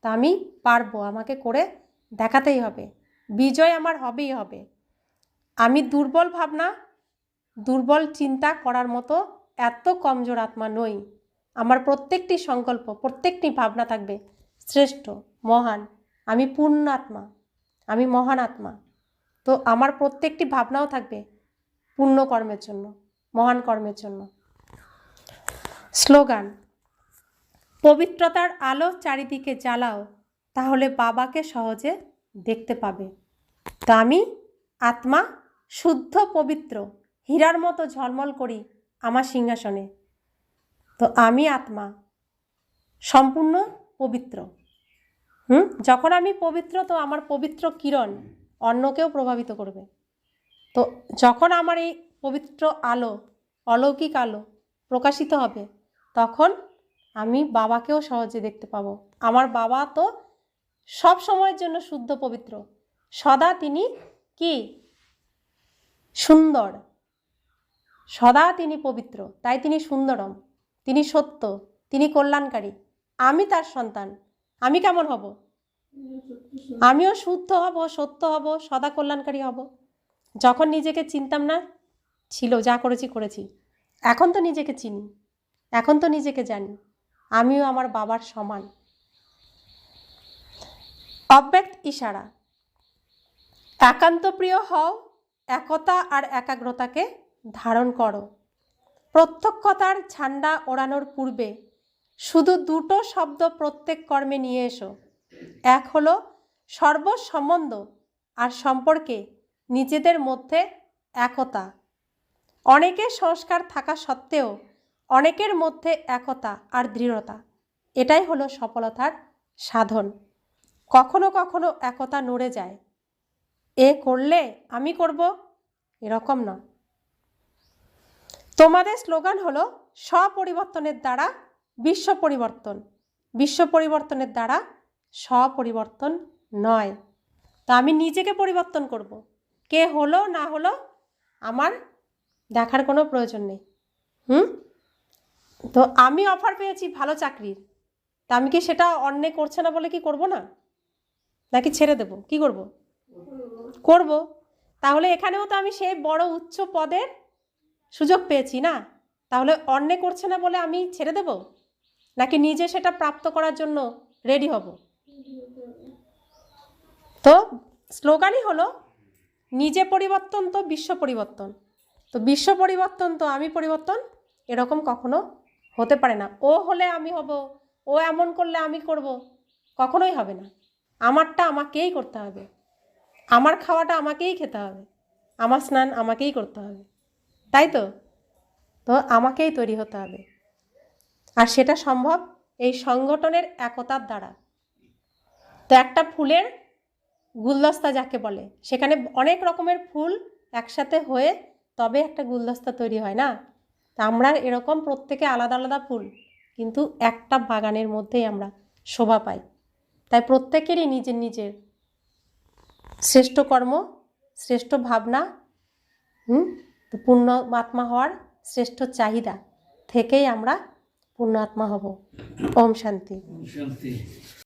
[SPEAKER 1] তা আমি পারবো, আমাকে করে দেখাতেই হবে, বিজয় আমার হবেই হবে। আমি দুর্বল ভাবনা, দুর্বল চিন্তা করার মতো এত কমজোর আত্মা নই। আমার প্রত্যেকটি সংকল্প, প্রত্যেকটি ভাবনা থাকবে শ্রেষ্ঠ, মহান। আমি পূর্ণ আত্মা, আমি মহান আত্মা। তো আমার প্রত্যেকটি ভাবনাও থাকবে পূর্ণ কর্মের জন্য, মহান কর্মের জন্য। স্লোগান, পবিত্রতার আলো চারিদিকে জ্বালাও, তাহলে বাবাকে সহজে দেখতে পাবে। তো আমি আত্মা শুদ্ধ পবিত্র, হীরার মতো ঝলমল করি আমার সিংহাসনে। তো আমি আত্মা সম্পূর্ণ পবিত্র। যখন আমি পবিত্র, তো আমার পবিত্র কিরণ অন্যকেও প্রভাবিত করবে। তো যখন আমার এই পবিত্র আলো, অলৌকিক আলো প্রকাশিত হবে, তখন আমি বাবাকেও সহজে দেখতে পাবো। আমার বাবা তো সব সময়ের জন্য শুদ্ধ পবিত্র, সদা তিনি কি সুন্দর, সদা তিনি পবিত্র, তাই তিনি সুন্দরম, তিনি সত্য, তিনি কল্যাণকারী। আমি তার সন্তান, আমি কেমন হব? আমিও শুদ্ধ হব, সত্য হব, সদা কল্যাণকারী হব। যখন নিজেকে চিনতাম না, ছিল যা করেছি করেছি, এখন তো নিজেকে চিনি, এখন তো নিজেকে জানি, আমিও আমার বাবার সমান। অব্যক্ত ইশারা, একান্ত প্রিয় হও, একতা আর একাগ্রতাকে ধারণ করো। প্রত্যক্ষতার ঝান্ডা ওড়ানোর পূর্বে শুধু দুটো শব্দ প্রত্যেক কর্মে নিয়ে এসো। এক হলো সর্বসম্বন্ধ আর সম্পর্কে নিজেদের মধ্যে একতা। অনেকের সংস্কার থাকা সত্ত্বেও অনেকের মধ্যে একতা আর দৃঢ়তা, এটাই হলো সফলতার সাধন। কখনো কখনো একতা নড়ে যায়, এ করলে আমি করব, এরকম না। তোমাদের স্লোগান হলো স্বপরিবর্তনের দ্বারা বিশ্ব পরিবর্তন, বিশ্ব পরিবর্তনের দ্বারা স্বপরিবর্তন নয়। তা আমি নিজেকে পরিবর্তন করব, কে হলো না হলো আমার দেখার কোনো প্রয়োজন নেই। তো আমি অফার পেয়েছি ভালো চাকরির, তা আমি কি সেটা অন্যায় করছে না বলে কি করব না, নাকি ছেড়ে দেব? কি করব? করব। তাহলে এখানেও তো আমি সেই বড় উচ্চ পদের সুযোগ পেয়েছি না, তাহলে অন্যায় করছে না বলে আমি ছেড়ে দেব, নাকি নিজে সেটা প্রাপ্ত করার জন্য রেডি হব? তো স্লোগানই হলো নিজে পরিবর্তন তো বিশ্ব পরিবর্তন। তো বিশ্ব পরিবর্তন তো আমি পরিবর্তন, এরকম কখনো হতে পারে না। ও হলে আমি হব, ও এমন করলে আমি করব, কখনোই হবে না। আমারটা আমাকেই করতে হবে, আমার খাওয়াটা আমাকেই খেতে হবে, আমার স্নান আমাকেই করতে হবে, তাই তো? তো আমাকেই তৈরি হতে হবে, আর সেটা সম্ভব এই সংগঠনের একতার দ্বারা। তো একটা ফুলের গুলদস্তা যাকে বলে, সেখানে অনেক রকমের ফুল একসাথে হয়ে তবে একটা গুলদস্তা তৈরি হয় না। তা আমরা এরকম প্রত্যেকে আলাদা আলাদা ফুল, কিন্তু একটা বাগানের মধ্যেই আমরা শোভা পাই। তাই প্রত্যেকেরই নিজের নিজের শ্রেষ্ঠ কর্ম, শ্রেষ্ঠ ভাবনা, তো পূর্ণ আত্মা হওয়ার শ্রেষ্ঠ চাহিদা থেকেই আমরা পূর্ণ আত্মা হব। ওম শান্তি।
[SPEAKER 2] শান্তি।